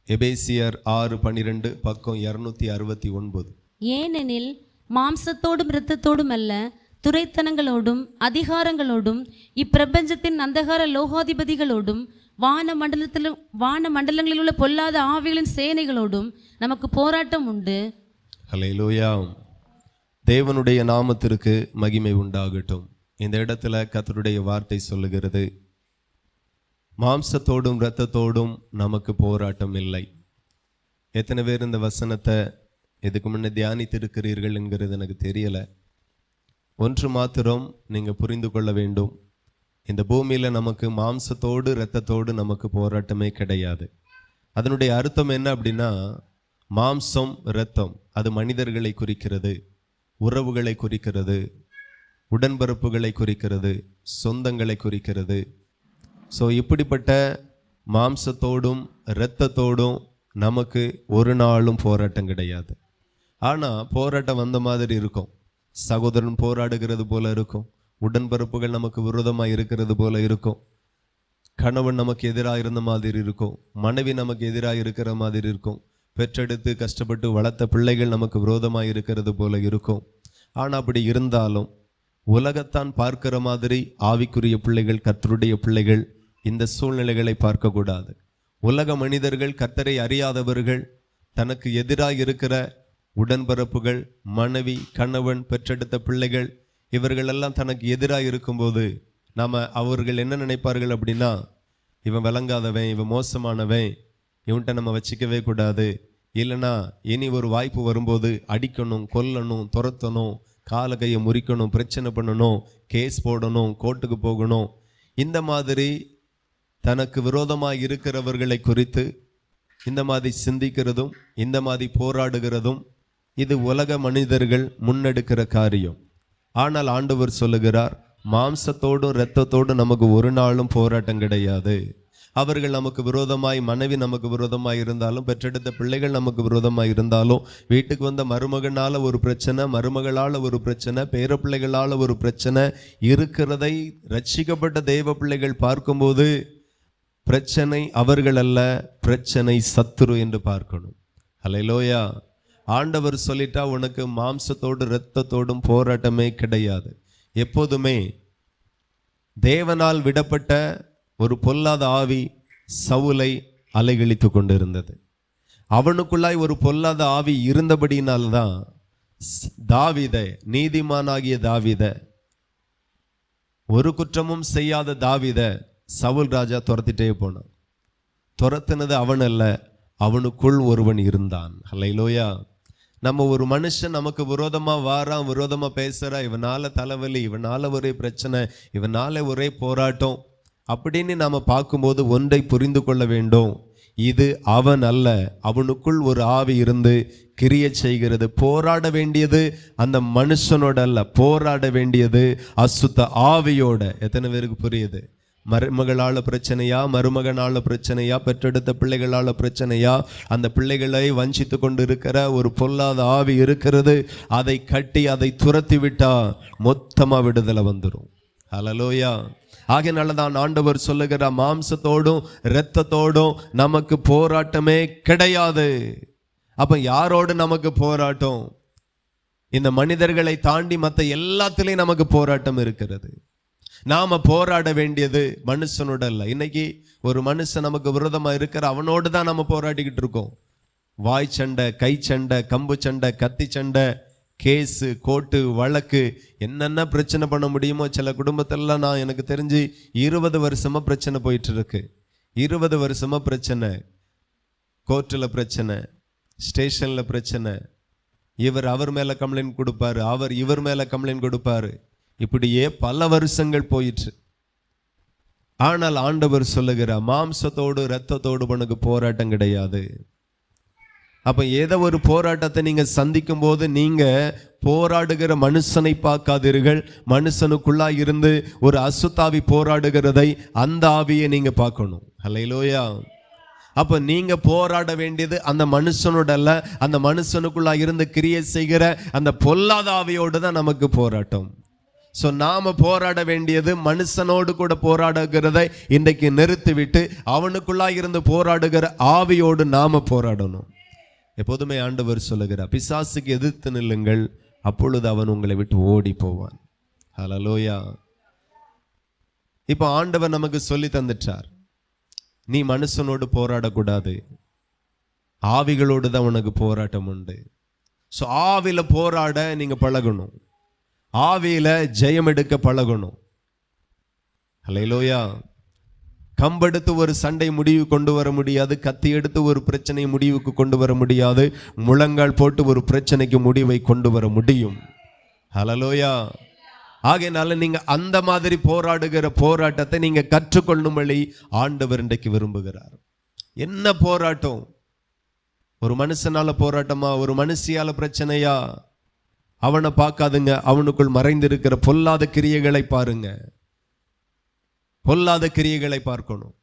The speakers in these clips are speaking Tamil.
எபேசியர் 6:12 பக்கம் 269. ஏனெனில் மாம்சத்தோடும் இரத்தத்தோடும் அல்ல, துரைத்தனங்களோடும் அதிகாரங்களோடும் இப்பிரபஞ்சத்தின் அந்தகார லோகாதிபதிகளோடும் வான மண்டலங்களில் உள்ள பொல்லாத ஆவிகளின் சேனைகளோடும் நமக்கு போராட்டம் உண்டு. ஹல்லேலூயா. தேவனுடைய நாமத்திற்கு மகிமை உண்டாகட்டும். இந்த இடத்துல கர்த்தருடைய வார்த்தை சொல்லுகிறது, மாம்சத்தோடும் இரத்தத்தோடும் நமக்கு போராட்டம் இல்லை. எத்தனை பேர் இந்த வசனத்தை இதுக்கு முன்னே தியானித்திருக்கிறீர்கள் என்கிறது எனக்கு தெரியல. ஒன்று மாத்திரம் நீங்கள் புரிந்து கொள்ள வேண்டும், இந்த பூமியில் நமக்கு மாம்சத்தோடு இரத்தத்தோடு நமக்கு போராட்டமே கிடையாது. அதனுடைய அர்த்தம் என்ன அப்படின்னா, மாம்சம் இரத்தம் அது மனிதர்களை குறிக்கிறது, உறவுகளை குறிக்கிறது, உடன்பிறப்புகளை குறிக்கிறது, சொந்தங்களை குறிக்கிறது. ஸோ இப்படிப்பட்ட மாம்சத்தோடும் இரத்தத்தோடும் நமக்கு ஒரு நாளும் போராட்டம் கிடையாது. ஆனால் போராட்டம் வந்த மாதிரி இருக்கும். சகோதரன் போராடுகிறது போல இருக்கும், உடன்பிறப்புகள் நமக்கு விரோதமாக இருக்கிறது போல இருக்கும், கணவன் நமக்கு எதிராக இருந்த மாதிரி இருக்கும், மனைவி நமக்கு எதிராக இருக்கிற மாதிரி இருக்கும், பெற்றெடுத்து கஷ்டப்பட்டு வளர்த்த பிள்ளைகள் நமக்கு விரோதமாக இருக்கிறது போல இருக்கும். ஆனால் அப்படி இருந்தாலும் உலகத்தான் பார்க்கிற மாதிரி ஆவிக்குரிய பிள்ளைகள், கர்த்தருடைய பிள்ளைகள் இந்த சூழ்நிலைகளை பார்க்கக்கூடாது. உலக மனிதர்கள், கர்த்தரை அறியாதவர்கள், தனக்கு எதிராக இருக்கிற உடன்பிறப்புகள், மனைவி, கணவன், பெற்றெடுத்த பிள்ளைகள், இவர்களெல்லாம் தனக்கு எதிராக இருக்கும்போது அவர்கள் என்ன நினைப்பார்கள் அப்படின்னா, இவன் விளங்காதவன், இவன் மோசமானவன், இவன்கிட்ட நம்ம வச்சுக்கவே கூடாது, இல்லைனா இனி ஒரு வாய்ப்பு வரும்போது அடிக்கணும், கொல்லணும், துரத்தணும், கால கையை முறிக்கணும், பிரச்சனை பண்ணணும், கேஸ் போடணும், கோர்ட்டுக்கு போகணும். இந்த மாதிரி தனக்கு விரோதமாக இருக்கிறவர்களை குறித்து இந்த மாதிரி சிந்திக்கிறதும் இந்த மாதிரி போராடுகிறதும் இது உலக மனிதர்கள் முன்னெடுக்கிற காரியம். ஆனால் ஆண்டவர் சொல்லுகிறார், மாம்சத்தோடும் இரத்தத்தோடும் நமக்கு ஒரு நாளும் போராட்டம் கிடையாது. அவர்கள் நமக்கு விரோதமாய், மனைவி நமக்கு விரோதமாய் இருந்தாலும், பெற்றெடுத்த பிள்ளைகள் நமக்கு விரோதமாய் இருந்தாலும், வீட்டுக்கு வந்த மருமகனால ஒரு பிரச்சனை, மருமகளால் ஒரு பிரச்சனை, பேர பிள்ளைகளால் ஒரு பிரச்சனை இருக்கிறதை ரட்சிக்கப்பட்ட தேவ பிள்ளைகள் பார்க்கும்போது பிரச்சனை அவர்கள் அல்ல, பிரச்சனை சத்துரு என்று பார்க்கணும். ஹல்லேலூயா. ஆண்டவர் சொல்லிட்டா, உனக்கு மாம்சத்தோடு இரத்தத்தோடும் போராட்டமே கிடையாது. எப்போதுமே தேவனால் விடப்பட்ட ஒரு பொல்லாத ஆவி சவுலை அலைகழித்து கொண்டிருந்தது. அவனுக்குள்ளாய் ஒரு பொல்லாத ஆவி இருந்தபடினால்தான் தாவீதை, நீதிமானாகிய தாவீதை, ஒரு குற்றமும் செய்யாத தாவீதை சவுல் ராஜா துரத்திட்டே போனான். துரத்தினது அவன் அல்ல, அவனுக்குள் ஒருவன் இருந்தான். ஹல்லேலூயா. நம்ம ஒரு மனுஷன் நமக்கு விரோதமா வாரான், விரோதமா பேசுறா, இவனால தலைவலி, இவனால ஒரே பிரச்சனை, இவனால ஒரே போராட்டம் அப்படின்னு நாம பார்க்கும்போது ஒன்றை புரிந்து கொள்ள வேண்டும், இது அவன் அல்ல, அவனுக்குள் ஒரு ஆவி இருந்து கிரியை செய்கிறது. போராட வேண்டியது அந்த மனுஷனோட அல்ல, போராட வேண்டியது அசுத்த ஆவியோட. எத்தனை பேருக்கு புரியுது? மருமகளால பிரச்சனையா, மருமகனால பிரச்சனையா, பெற்றெடுத்த பிள்ளைகளால பிரச்சனையா, அந்த பிள்ளைகளை வஞ்சித்து கொண்டு இருக்கிற ஒரு பொல்லாத ஆவி இருக்கிறது. அதை கட்டி அதை துரத்தி விட்டா மொத்தமா விடுதலை வந்துடும். ஹல்லேலூயா. ஆகையினாலதான் ஆண்டவர் சொல்லுகிற, மாம்சத்தோடும் இரத்தத்தோடும் நமக்கு போராட்டமே கிடையாது. அப்ப யாரோடு நமக்கு போராட்டம்? இந்த மனிதர்களை தாண்டி மற்ற எல்லாத்திலையும் நமக்கு போராட்டம் இருக்கிறது. நாம போராட வேண்டியது மனுஷனோட அல்ல. இன்னைக்கு ஒரு மனுஷன் நமக்கு விரோதமா இருக்கிற அவனோடு தான் நம்ம போராடிக்கிட்டு இருக்கோம். வாய் சண்டை, கை சண்டை, கம்பு சண்டை, கத்தி சண்டை, கேஸு, கோர்ட்டு, வழக்கு, என்னென்ன பிரச்சனை பண்ண முடியுமோ. சில குடும்பத்திலலாம் நான் எனக்கு தெரிஞ்சு 20 வருஷமா பிரச்சனை போயிட்டு இருக்கு. 20 வருஷமா பிரச்சனை, கோர்ட்டில் பிரச்சனை, ஸ்டேஷனில் பிரச்சனை, இவர் அவர் மேலே கம்ப்ளைண்ட் கொடுப்பாரு, அவர் இவர் மேலே கம்ப்ளைண்ட் கொடுப்பாரு. இப்படியே பல வருஷங்கள் போயிற்று. ஆனால் ஆண்டவர் சொல்லுகிறார், மாம்சத்தோடு இரத்தத்தோடு உனக்கு போராட்டம் கிடையாது. அப்ப ஏதோ ஒரு போராட்டத்தை நீங்க சந்திக்கும் போது நீங்க போராடுகிற மனுஷனை பார்க்காதீர்கள், மனுஷனுக்குள்ளா இருந்து ஒரு அசுத்தாவி போராடுகிறதை, அந்த ஆவியை நீங்க பார்க்கணும். ஹல்லேலூயா. அப்ப நீங்க போராட வேண்டியது அந்த மனுஷனோட அல்ல, அந்த மனுஷனுக்குள்ளா இருந்து கிரியை செய்கிற அந்த பொல்லாத ஆவியோடு தான் நமக்கு போராட்டம். ஸோ நாம போராட வேண்டியது மனுஷனோடு கூட போராடுகிறதை இன்றைக்கு நிறுத்திவிட்டு அவனுக்குள்ளாக இருந்து போராடுகிற ஆவியோடு நாம போராடணும். எப்போதுமே ஆண்டவர் சொல்லுகிறார், பிசாசுக்கு எதிர்த்து நில்லுங்கள், அப்பொழுது அவன் உங்களை விட்டு ஓடி போவான். ஹல்லேலூயா. இப்போ ஆண்டவர் நமக்கு சொல்லி தந்துட்டார், நீ மனுஷனோடு போராடக்கூடாது, ஆவிகளோடு தான் உனக்கு போராட்டம் உண்டு. ஸோ ஆவியில போராட நீங்க பழகணும், ஆவியில ஜெயம் எடுக்க பழகணும். ஹல்லேலூயா. கம்பெடுத்து ஒரு சண்டை முடிவு கொண்டு வர முடியாது, கத்தி எடுத்து ஒரு பிரச்சனை முடிவுக்கு கொண்டு வர முடியாது, முழங்கால் போட்டு ஒரு பிரச்சனைக்கு முடிவை கொண்டு வர முடியும். ஹல்லேலூயா. ஆகையினால நீங்க அந்த மாதிரி போராடுகிற போராட்டத்தை நீங்க கற்றுக்கொள்ளும்படி ஆண்டவர் இன்றைக்கு விரும்புகிறார். என்ன போராட்டம்? ஒரு மனுஷனால போராட்டமா, ஒரு மனுஷியால பிரச்சனையா? அவனை பார்க்காதுங்க, அவனுக்குள் மறைந்திருக்கிற பொல்லாத கிரியைகளை பாருங்க. பொல்லாத கிரியைகளை பார்க்கணும்.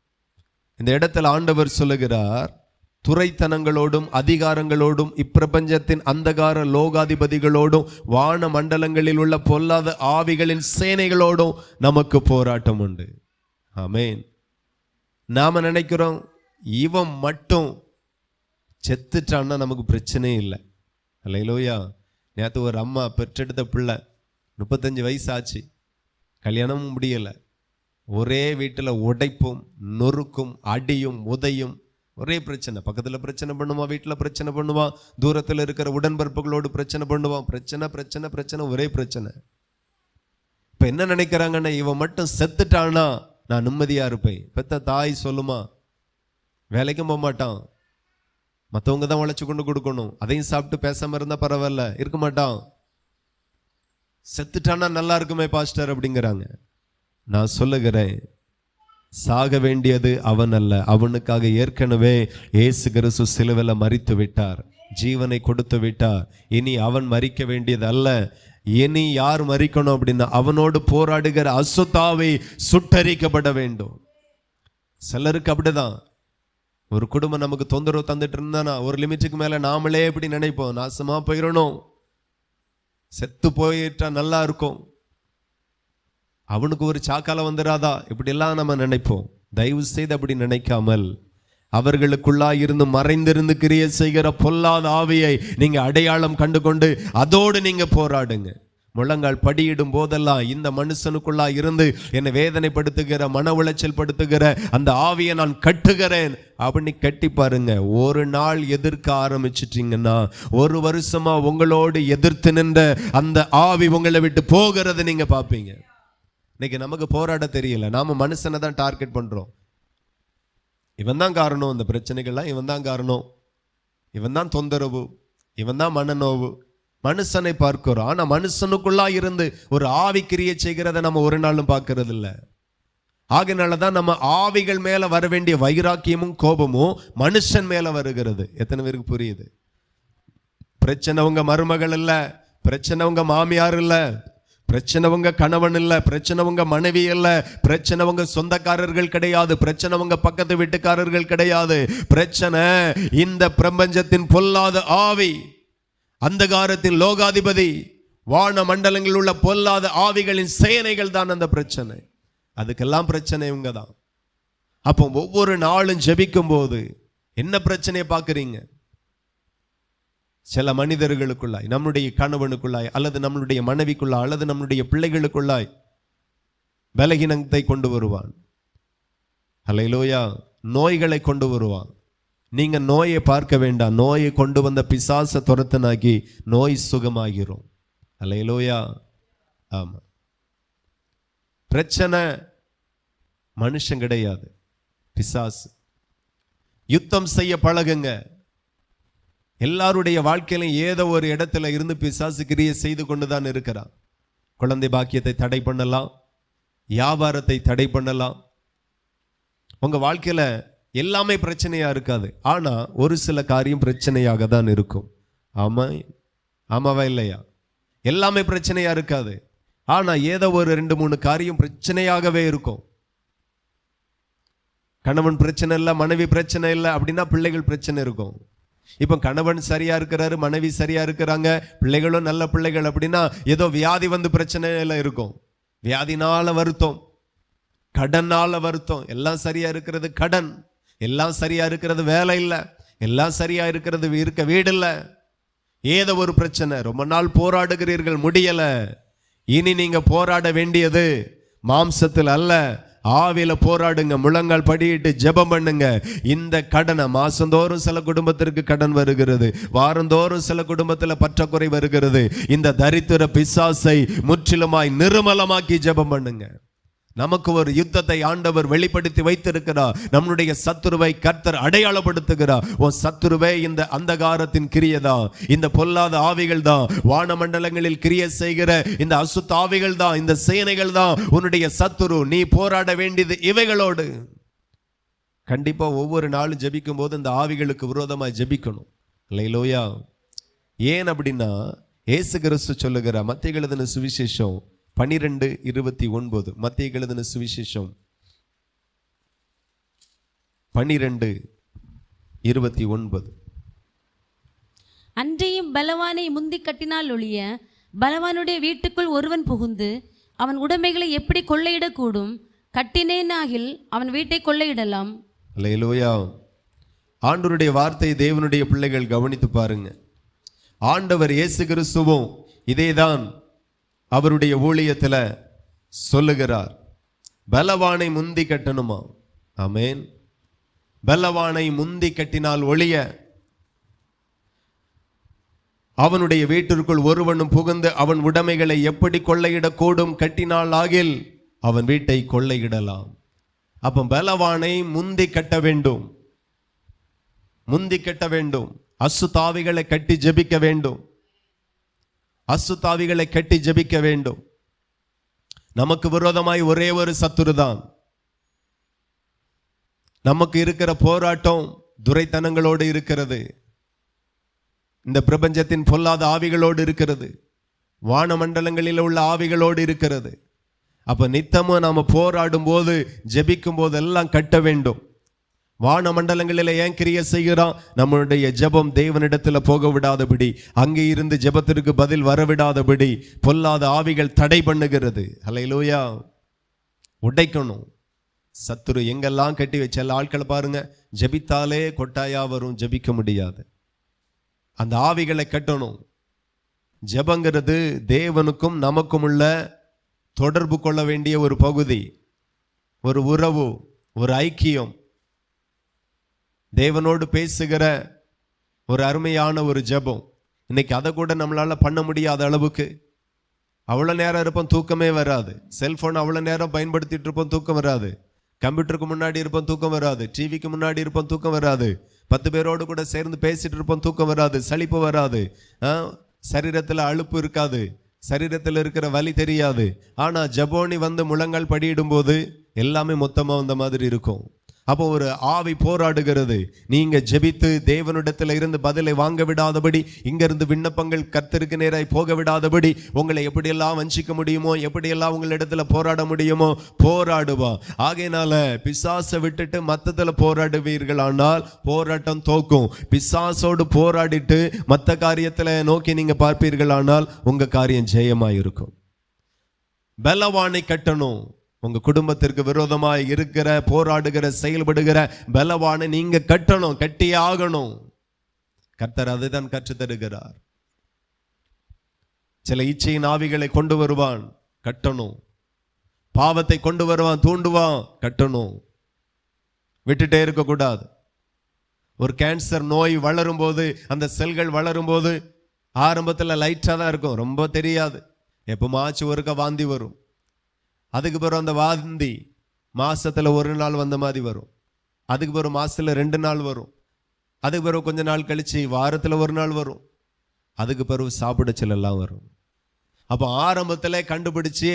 இந்த இடத்துல ஆண்டவர் சொல்லுகிறார், துரைத்தனங்களோடும் அதிகாரங்களோடும் இப்பிரபஞ்சத்தின் அந்தகார லோகாதிபதிகளோடும் வான மண்டலங்களில் உள்ள பொல்லாத ஆவிகளின் சேனைகளோடும் நமக்கு போராட்டம் உண்டு. ஆமென். நாம நினைக்கிறோம் இவன் மட்டும் செத்துட்டான்னா நமக்கு பிரச்சனையே இல்லை. அல்லேலூயா. நேற்று ஒரு அம்மா பெற்றெடுத்த பிள்ளை 35 வயசு ஆச்சு, கல்யாணமும் முடியலை, ஒரே வீட்டில் உடைப்பும் நொறுக்கும் அடியும் உதையும், ஒரே பிரச்சனை. பக்கத்தில் பிரச்சனை பண்ணுவான், வீட்டில் பிரச்சனை பண்ணுவான், தூரத்தில் இருக்கிற உடன்பிறப்புகளோடு பிரச்சனை பண்ணுவான். பிரச்சனை பிரச்சனை பிரச்சனை, ஒரே பிரச்சனை. இப்போ என்ன நினைக்கிறாங்கன்னா, இவன் மட்டும் செத்துட்டானா நான் நிம்மதியா இருப்பேன். பெத்த தாய் சொல்லுமா, வேலைக்கும் போக மாட்டான், மற்றவங்க தான் உழைச்சி கொண்டு கொடுக்கணும், அதையும் சாப்பிட்டு பேசாம இருந்தா பரவாயில்ல, இருக்க மாட்டான். செத்துட்டானா நல்லா இருக்குமே பாஸ்டர் அப்படிங்கிறாங்க. நான் சொல்லுகிறேன், சாக வேண்டியது அவன் அல்ல, அவனுக்காக ஏற்கனவே இயேசு கிறிஸ்து சிலுவையில் மரித்து விட்டார், ஜீவனை கொடுத்து விட்டார். இனி அவன் மரிக்க வேண்டியது அல்ல. இனி யார் மரிக்கணும் அப்படின்னா, அவனோடு போராடுகிற அசுத்தாவை சுட்டரிக்கப்பட வேண்டும். சிலருக்கு அப்படிதான். ஒரு குடும்பம் நமக்கு தொந்தரவு தந்துட்டு இருந்தானா, ஒரு லிமிட்டுக்கு மேல நாமளே எப்படி நினைப்போம், நாசமா போயிடணும், செத்து போயிட்டா நல்லா இருக்கும், அவனுக்கு ஒரு சாக்கால வந்துடாதா, இப்படி எல்லாம் நம்ம நினைப்போம். தயவு செய்து அப்படி நினைக்காமல், அவர்களுக்குள்ளா இருந்து மறைந்திருந்து கிரியை செய்கிற பொல்லாத ஆவியை நீங்க அடையாளம் கண்டு கொண்டு அதோடு நீங்க போராடுங்க. முழங்கால் படியிடும் போதெல்லாம் இந்த மனுஷனுக்குள்ளா இருந்து என்னை வேதனைப்படுத்துகிற, மன உளைச்சல் படுத்துகிற அந்த ஆவியை நான் கட்டுகிறேன் அப்படின்னு கட்டி பாருங்க. ஒரு நாள் எதிர்க்க ஆரம்பிச்சிட்டீங்கன்னா, ஒரு வருஷமா உங்களோடு எதிர்த்து நின்ற அந்த ஆவி உங்களை விட்டு போகிறத நீங்க பார்ப்பீங்க. இன்னைக்கு நமக்கு போராட தெரியல, நாம மனுஷனை தான் டார்கெட் பண்றோம். இவன் தான் காரணம், இந்த பிரச்சனைகள்லாம் இவன் தான் காரணம், இவன் தான் தொந்தரவு, இவன் தான் மனநோவு. மனுஷனை பார்க்கிறோம், ஆனா மனுஷனுக்குள்ளா இருந்து ஒரு ஆவி கிரியை செய்கிறத நம்ம ஒரு நாளும் பார்க்கறது இல்லை. ஆகையினாலதான் நம்ம ஆவிகள் மேல வர வேண்டிய வைராக்கியமும் கோபமும் மனுஷன் மேல வருகிறது. எத்தனை பேருக்கு புரியுது? பிரச்சனை உங்க மருமகள் இல்ல, பிரச்சனை உங்க மாமியார் இல்ல, பிரச்சனை உங்க கணவன் இல்ல, பிரச்சனை உங்க மனைவி இல்ல, பிரச்சனை உங்க சொந்தக்காரர்கள் கிடையாது, பிரச்சனை உங்க பக்கத்து வீட்டுக்காரர்கள் கிடையாது. பிரச்சனை இந்த பிரபஞ்சத்தின் பொல்லாத ஆவி, அந்தகாரத்தின் லோகாதிபதி, வான மண்டலங்களில் உள்ள பொல்லாத ஆவிகளின் சேனைகள் தான் அந்த பிரச்சனை. அதுக்கெல்லாம் பிரச்சனை இவங்க தான். அப்போ ஒவ்வொரு நாளும் ஜெபிக்கும் போது என்ன பிரச்சனையை பார்க்குறீங்க? சில மனிதர்களுக்குள்ளாய், நம்முடைய கணவனுக்குள்ளாய் அல்லது நம்மளுடைய மனைவிக்குள்ளாய் அல்லது நம்முடைய பிள்ளைகளுக்குள்ளாய் பலகீனத்தை கொண்டு வருவான். அல்லேலூயா. நோய்களை கொண்டு வருவான். நீங்க நோயை பார்க்க வேண்டாம், நோயை கொண்டு வந்த பிசாசை துரத்தனாக்கி நோய் சுகமாகிறோம். அல்லேலூயா. ஆமா. பிரச்சனை மனுஷன் கிடையாது, பிசாசு. யுத்தம் செய்ய பழகுங்க. எல்லாருடைய வாழ்க்கையிலும் ஏதோ ஒரு இடத்துல இருந்து பிசாசு கிரியை செய்து கொண்டுதான் இருக்கிறான். குழந்தை பாக்கியத்தை தடை பண்ணலாம், வியாபாரத்தை தடை பண்ணலாம். உங்க வாழ்க்கையில எல்லாமே பிரச்சனையா இருக்காது, ஆனா ஒரு சில காரியம் பிரச்சனையாக தான் இருக்கும். ஆமாவா இல்லையா? எல்லாமே பிரச்சனையா இருக்காது, ஆனா ஏதோ ஒரு 2-3 காரியம் பிரச்சனையாகவே இருக்கும். கணவன் பிரச்சனை இல்லை, மனைவி பிரச்சனை இல்லை அப்படின்னா பிள்ளைகள் பிரச்சனை இருக்கும். இப்போ கணவன் சரியா இருக்கிறாரு, மனைவி சரியா இருக்கிறாங்க, பிள்ளைகளும் நல்ல பிள்ளைகள் அப்படின்னா ஏதோ வியாதி வந்து பிரச்சனையில இருக்கும். வியாதினால வருத்தம், கடனால வருத்தம். எல்லாம் சரியா இருக்கிறது கடன், எல்லாம் சரியா இருக்கிறது வேலை இல்லை, எல்லாம் சரியா இருக்கிறது இருக்க வீடு இல்லை, ஏதோ ஒரு பிரச்சனை. ரொம்ப நாள் போராடுகிறீர்கள், முடியல. இனி நீங்க போராட வேண்டியது மாம்சத்தில் அல்ல, ஆவியில போராடுங்க. முழங்கால் படியிட்டு ஜெபம் பண்ணுங்க. இந்த கடனை மாசந்தோறும் சில குடும்பத்திற்கு கடன் வருகிறது, வாரந்தோறும் சில குடும்பத்துல பற்றாக்குறை வருகிறது. இந்த தரித்திர பிசாசை முற்றிலுமாய் நிர்மலமாக்கி ஜெபம் பண்ணுங்க. நமக்கு ஒரு யுத்தத்தை ஆண்டவர் வெளிப்படுத்தி வைத்திருக்கிறார். நம்முடைய சத்துருவை கர்த்தர் அடையாளப்படுத்துகிறார். உன் சத்துருவே இந்த அந்தகாரத்தின் கிரியைதான், இந்த பொல்லாத ஆவிகள் தான், வானமண்டலங்களில் கிரியை செய்கிற இந்த அசுத்த ஆவிகள் தான், இந்த சேனைகள் தான் உன்னுடைய சத்துரு. நீ போராட வேண்டியது இவைகளோடு. கண்டிப்பா ஒவ்வொரு நாளும் ஜெபிக்கும் போது இந்த ஆவிகளுக்கு விரோதமாய் ஜெபிக்கணும். அல்லேலூயா. ஏன் அப்படின்னா இயேசு கிறிஸ்து சொல்லுகிறார், மத்தேயு எழுதின சுவிசேஷம் 12:29. மத்தேயு எழுதின சுவிசேஷம் 12:29. அன்றையும் பலவானை முந்தி கட்டினால் ஒழிய பலவானுடைய வீட்டுக்குள் ஒருவன் புகுந்து அவன் உடைமைகளை எப்படி கொள்ளையிடக்கூடும்? கட்டினேனாகில் அவன் வீட்டை கொள்ளையிடலாம். அல்லேலூயா. ஆண்டவருடைய வார்த்தை தேவனுடைய பிள்ளைகள் கவனித்து பாருங்க. ஆண்டவர் இயேசு கிறிஸ்துவும் இதேதான் அவருடைய ஊழியத்துல சொல்லுகிறார். பலவானை முந்தி கட்டணுமா? ஆமென். பலவானை முந்தி கட்டினால் ஒழிய அவனுடைய வீட்டிற்குள் ஒருவனும் புகுந்து அவன் உடைமைகளை எப்படி கொள்ளையிடக்கூடும்? கட்டினால் ஆகில் அவன் வீட்டை கொள்ளையிடலாம். அப்ப பலவானை முந்தி கட்ட வேண்டும், முந்தி கட்ட வேண்டும். அசுத்தாவிகளை கட்டி ஜெபிக்க வேண்டும், அசுத்தாவிகளை கட்டி ஜெபிக்க வேண்டும். நமக்கு விரோதமாய் ஒரே ஒரு சத்துரு தான். நமக்கு இருக்கிற போராட்டம் துரைத்தனங்களோடு இருக்கிறது, இந்த பிரபஞ்சத்தின் பொல்லாத ஆவிகளோடு இருக்கிறது, வானமண்டலங்களில் உள்ள ஆவிகளோடு இருக்கிறது. அப்ப நித்தமும் நாம போராடும் போது ஜெபிக்கும் போது எல்லாம் கட்ட வேண்டும். வானமண்டலங்களில் ஏன் கிரியை செய்கிறோம்? நம்முடைய ஜெபம் தேவனிடத்தில் போக விடாதபடி, அங்கே இருந்து ஜெபத்திற்கு பதில் வரவிடாதபடி பொல்லாத ஆவிகள் தடை பண்ணுகிறது. அல்லேலூயா. உடைக்கணும். சத்துரு எங்கெல்லாம் கட்டி வச்ச ஆட்களை பாருங்க, ஜெபித்தாலே கொட்டாயா வரும், ஜெபிக்க முடியாது. அந்த ஆவிகளை கட்டணும். ஜெபங்கிறது தேவனுக்கும் நமக்கும் உள்ள தொடர்பு கொள்ள வேண்டிய ஒரு பகுதி, ஒரு உறவு, ஒரு ஐக்கியம். தேவனோடு பேசுகிற ஒரு அருமையான ஒரு ஜெபம். இன்னைக்கு அதை கூட நம்மளால பண்ண முடியாத அளவுக்கு அவ்வளோ நேரம் இருப்போம், தூக்கமே வராது. செல்போன் அவ்வளோ நேரம் பயன்படுத்திட்டு இருப்போம், தூக்கம் வராது. கம்ப்யூட்டருக்கு முன்னாடி இருப்போம், தூக்கம் வராது. டிவிக்கு முன்னாடி இருப்போம், தூக்கம் வராது. 10 பேரோடு கூட சேர்ந்து பேசிட்டு இருப்போம், தூக்கம் வராது, சலிப்பு வராது, சரீரத்தில் அலுப்பு இருக்காது, சரீரத்தில் இருக்கிற வலி தெரியாது. ஆனா ஜெபோனி வந்து முழங்கால் படியிடும் போது எல்லாமே மொத்தமா வந்த மாதிரி இருக்கும். அப்போ ஒரு ஆவி போராடுகிறது. நீங்க ஜெபித்து தேவனிடத்தில் இருந்து பதிலை வாங்க விடாதபடி, இங்கிருந்து விண்ணப்பங்கள் கர்த்தருக்கு நேராய் போக விடாதபடி உங்களை எப்படியெல்லாம் வஞ்சிக்க முடியுமோ, எப்படியெல்லாம் உங்களிடத்துல போராட முடியுமோ போராடுவா. ஆகையினால பிசாசை விட்டுட்டு மத்தத்துல போராடுவீர்கள், ஆனால் போராட்டம் தோக்கும். பிசாசோடு போராடிட்டு மற்ற காரியத்துல நோக்கி நீங்க பார்ப்பீர்கள், ஆனால் உங்க காரியம் ஜெயமாயிருக்கும். பலவானை கட்டணும். உங்க குடும்பத்திற்கு விரோதமாய் இருக்கிற, போராடுகிற, செயல்படுகிற பலவானை நீங்க கட்டணும், கட்டியே ஆகணும். கர்த்தர் அதுதான் கற்றுத் தருகிறார். சில இச்சையின் ஆவிகளை கொண்டு வருவான், கட்டணும். பாவத்தை கொண்டு வருவான், தூண்டுவான், கட்டணும். விட்டுட்டே இருக்க கூடாது. ஒரு கேன்சர் நோய் வளரும் போது, அந்த செல்கள் வளரும் போது ஆரம்பத்தில் லைட்டா தான் இருக்கும், ரொம்ப தெரியாது. எப்பமாச்சு ஒருக்க வாந்தி வரும். அதுக்கு பிறகு அந்த வாந்தி மாசத்துல ஒரு நாள் வந்த மாதிரி வரும். அதுக்கு பிறகு மாசத்துல 2 நாள் வரும். அதுக்கு பிறகு கொஞ்ச நாள் கழிச்சு வாரத்துல ஒரு நாள் வரும். அதுக்கு பிறகு சாப்பிடச்சல் எல்லாம் வரும். அப்போ ஆரம்பத்துல கண்டுபிடிச்சு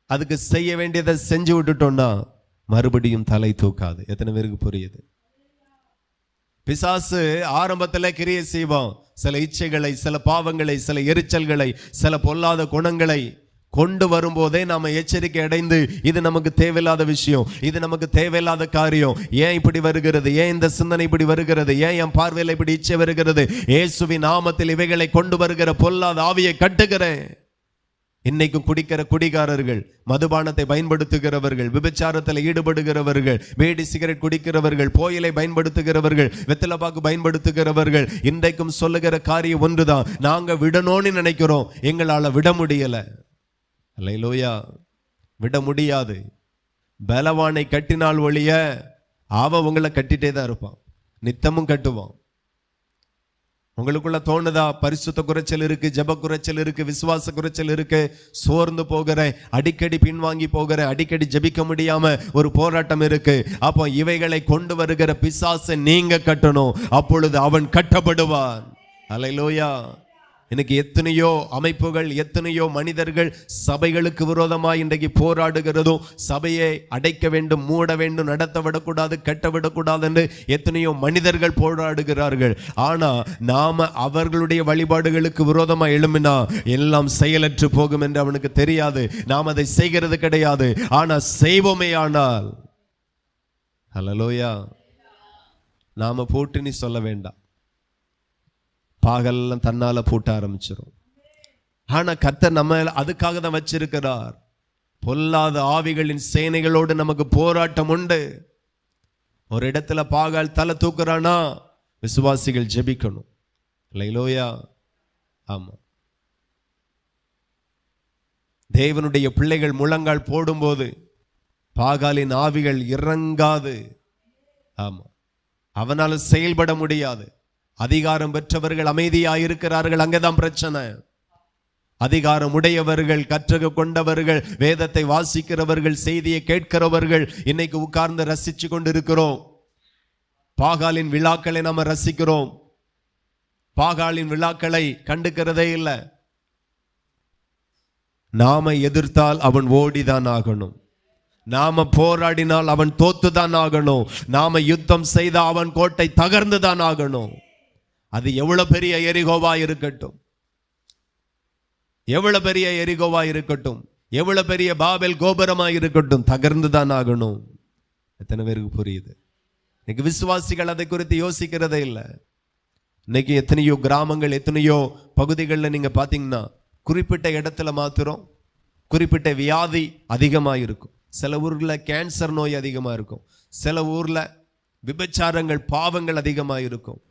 அதுக்கு செய்ய வேண்டியதை செஞ்சு விட்டுட்டோம்னா மறுபடியும் தலை தூக்காது. எத்தனை பேருக்கு புரியுது? பிசாசு ஆரம்பத்துல கிரியை செய்வான். சில இச்சைகளை, சில பாவங்களை, சில எரிச்சல்களை, சில பொல்லாத குணங்களை கொண்டு வரும்போதே நாம எச்சரிக்கை அடைந்து இது நமக்கு தேவையில்லாத விஷயம், இது நமக்கு தேவையில்லாத காரியம், ஏன் இப்படி வருகிறது, ஏன் இந்த சிந்தனை இப்படி வருகிறது, ஏன் என் பார்வையில் இப்படி இச்சை வருகிறது, இயேசுவின் நாமத்தில் இவைகளை கொண்டு வருகிற பொல்லாத ஆவியை கட்டுகிறேன். இன்னைக்கு குடிக்கிற குடிகாரர்கள், மதுபானத்தை பயன்படுத்துகிறவர்கள், விபச்சாரத்தில் ஈடுபடுகிறவர்கள், வேடி சிகரெட் குடிக்கிறவர்கள், போயிலை பயன்படுத்துகிறவர்கள், வெத்தலைப்பாக்கு பயன்படுத்துகிறவர்கள் இன்றைக்கும் சொல்லுகிற காரியம் ஒன்றுதான், நாங்க விடணும்னு நினைக்கிறோம், எங்களால விட முடியல. அல்லேலூயா. விட முடியாது. பலவானை கட்டினால் ஒழிய அவன் உங்களை கட்டிட்டே தான் இருப்பான், நித்தமும் கட்டுவான். உங்களுக்குள்ள தோணுதா பரிசுத்த குறைச்சல் இருக்கு, ஜெப குறைச்சல் இருக்கு, விசுவாச குறைச்சல் இருக்கு, சோர்ந்து போகிற, அடிக்கடி பின்வாங்கி போகிற, அடிக்கடி ஜெபிக்க முடியாம ஒரு போராட்டம் இருக்கு. அப்போ இவைகளை கொண்டு வருகிற பிசாசை நீங்க கட்டணும், அப்பொழுது அவன் கட்டப்படுவான். அல்லேலூயா. இன்னைக்கு எத்தனையோ அமைப்புகள், எத்தனையோ மனிதர்கள் சபைகளுக்கு விரோதமாக இன்றைக்கு போராடுகிறதும், சபையை அடைக்க வேண்டும், மூட வேண்டும், நடத்த விடக்கூடாது, கட்ட விடக்கூடாது என்று எத்தனையோ மனிதர்கள் போராடுகிறார்கள். ஆனா நாம அவர்களுடைய வழிபாடுகளுக்கு விரோதமாக எழும்பினா எல்லாம் செயலற்று போகும் என்று அவனுக்கு தெரியாது. நாம் அதை செய்கிறது கிடையாது. ஆனா செய்வோமே ஆனால், ஹல்லேலூயா, நாம போட்டு நீ சொல்ல வேண்டாம், பாகெல்லாம் தன்னால பூட்ட ஆரம்பிச்சிடும். ஆனா கர்த்தர் நம்ம அதுக்காக தான் வச்சிருக்கிறார். பொல்லாத ஆவிகளின் சேனைகளோடு நமக்கு போராட்டம் உண்டு. ஒரு இடத்துல பாகால் தலை தூக்குறானா விசுவாசிகள் ஜெபிக்கணும். அல்லேலூயா. ஆமா, தேவனுடைய பிள்ளைகள் முழங்கால் போடும்போது பாகாலின் ஆவிகள் இறங்காது. ஆமா, அவனால செயல்பட முடியாது. அதிகாரம் பெற்றவர்கள் அமைதியாயிருக்கிறார்கள், அங்கேதான் பிரச்சனை. அதிகாரம் உடையவர்கள், கற்று கொண்டவர்கள், வேதத்தை வாசிக்கிறவர்கள், செய்தியை கேட்கிறவர்கள் இன்னைக்கு உட்கார்ந்து ரசிச்சு கொண்டு இருக்கிறோம். பாகாலின் விழாக்களை நாம ரசிக்கிறோம், பாகாலின் விழாக்களை கண்டுக்கிறதே இல்லை. நாம எதிர்த்தால் அவன் ஓடிதான் ஆகணும், நாம போராடினால் அவன் தோத்துதான் ஆகணும், நாம யுத்தம் செய்த அவன் கோட்டை தகர்ந்துதான் ஆகணும். அது எவ்வளவு பெரிய எரிகோவா இருக்கட்டும், எவ்வளவு பெரிய எரிகோவா இருக்கட்டும், எவ்வளவு பெரிய பாபேல் கோபுரமா இருக்கட்டும், தகர்ந்துதான் ஆகணும். எத்தனை பேருக்கு புரியுது? இன்னைக்கு விசுவாசிகள் அதை குறித்து யோசிக்கிறதே இல்லை. இன்னைக்கு எத்தனையோ கிராமங்கள், எத்தனையோ பகுதிகளில் நீங்க பாத்தீங்கன்னா குறிப்பிட்ட இடத்துல மாத்திரம் குறிப்பிட்ட வியாதி அதிகமாக இருக்கும். சில ஊர்ல கேன்சர் நோய் அதிகமா இருக்கும், சில ஊர்ல விபச்சாரங்கள், பாவங்கள் அதிகமாக இருக்கும்,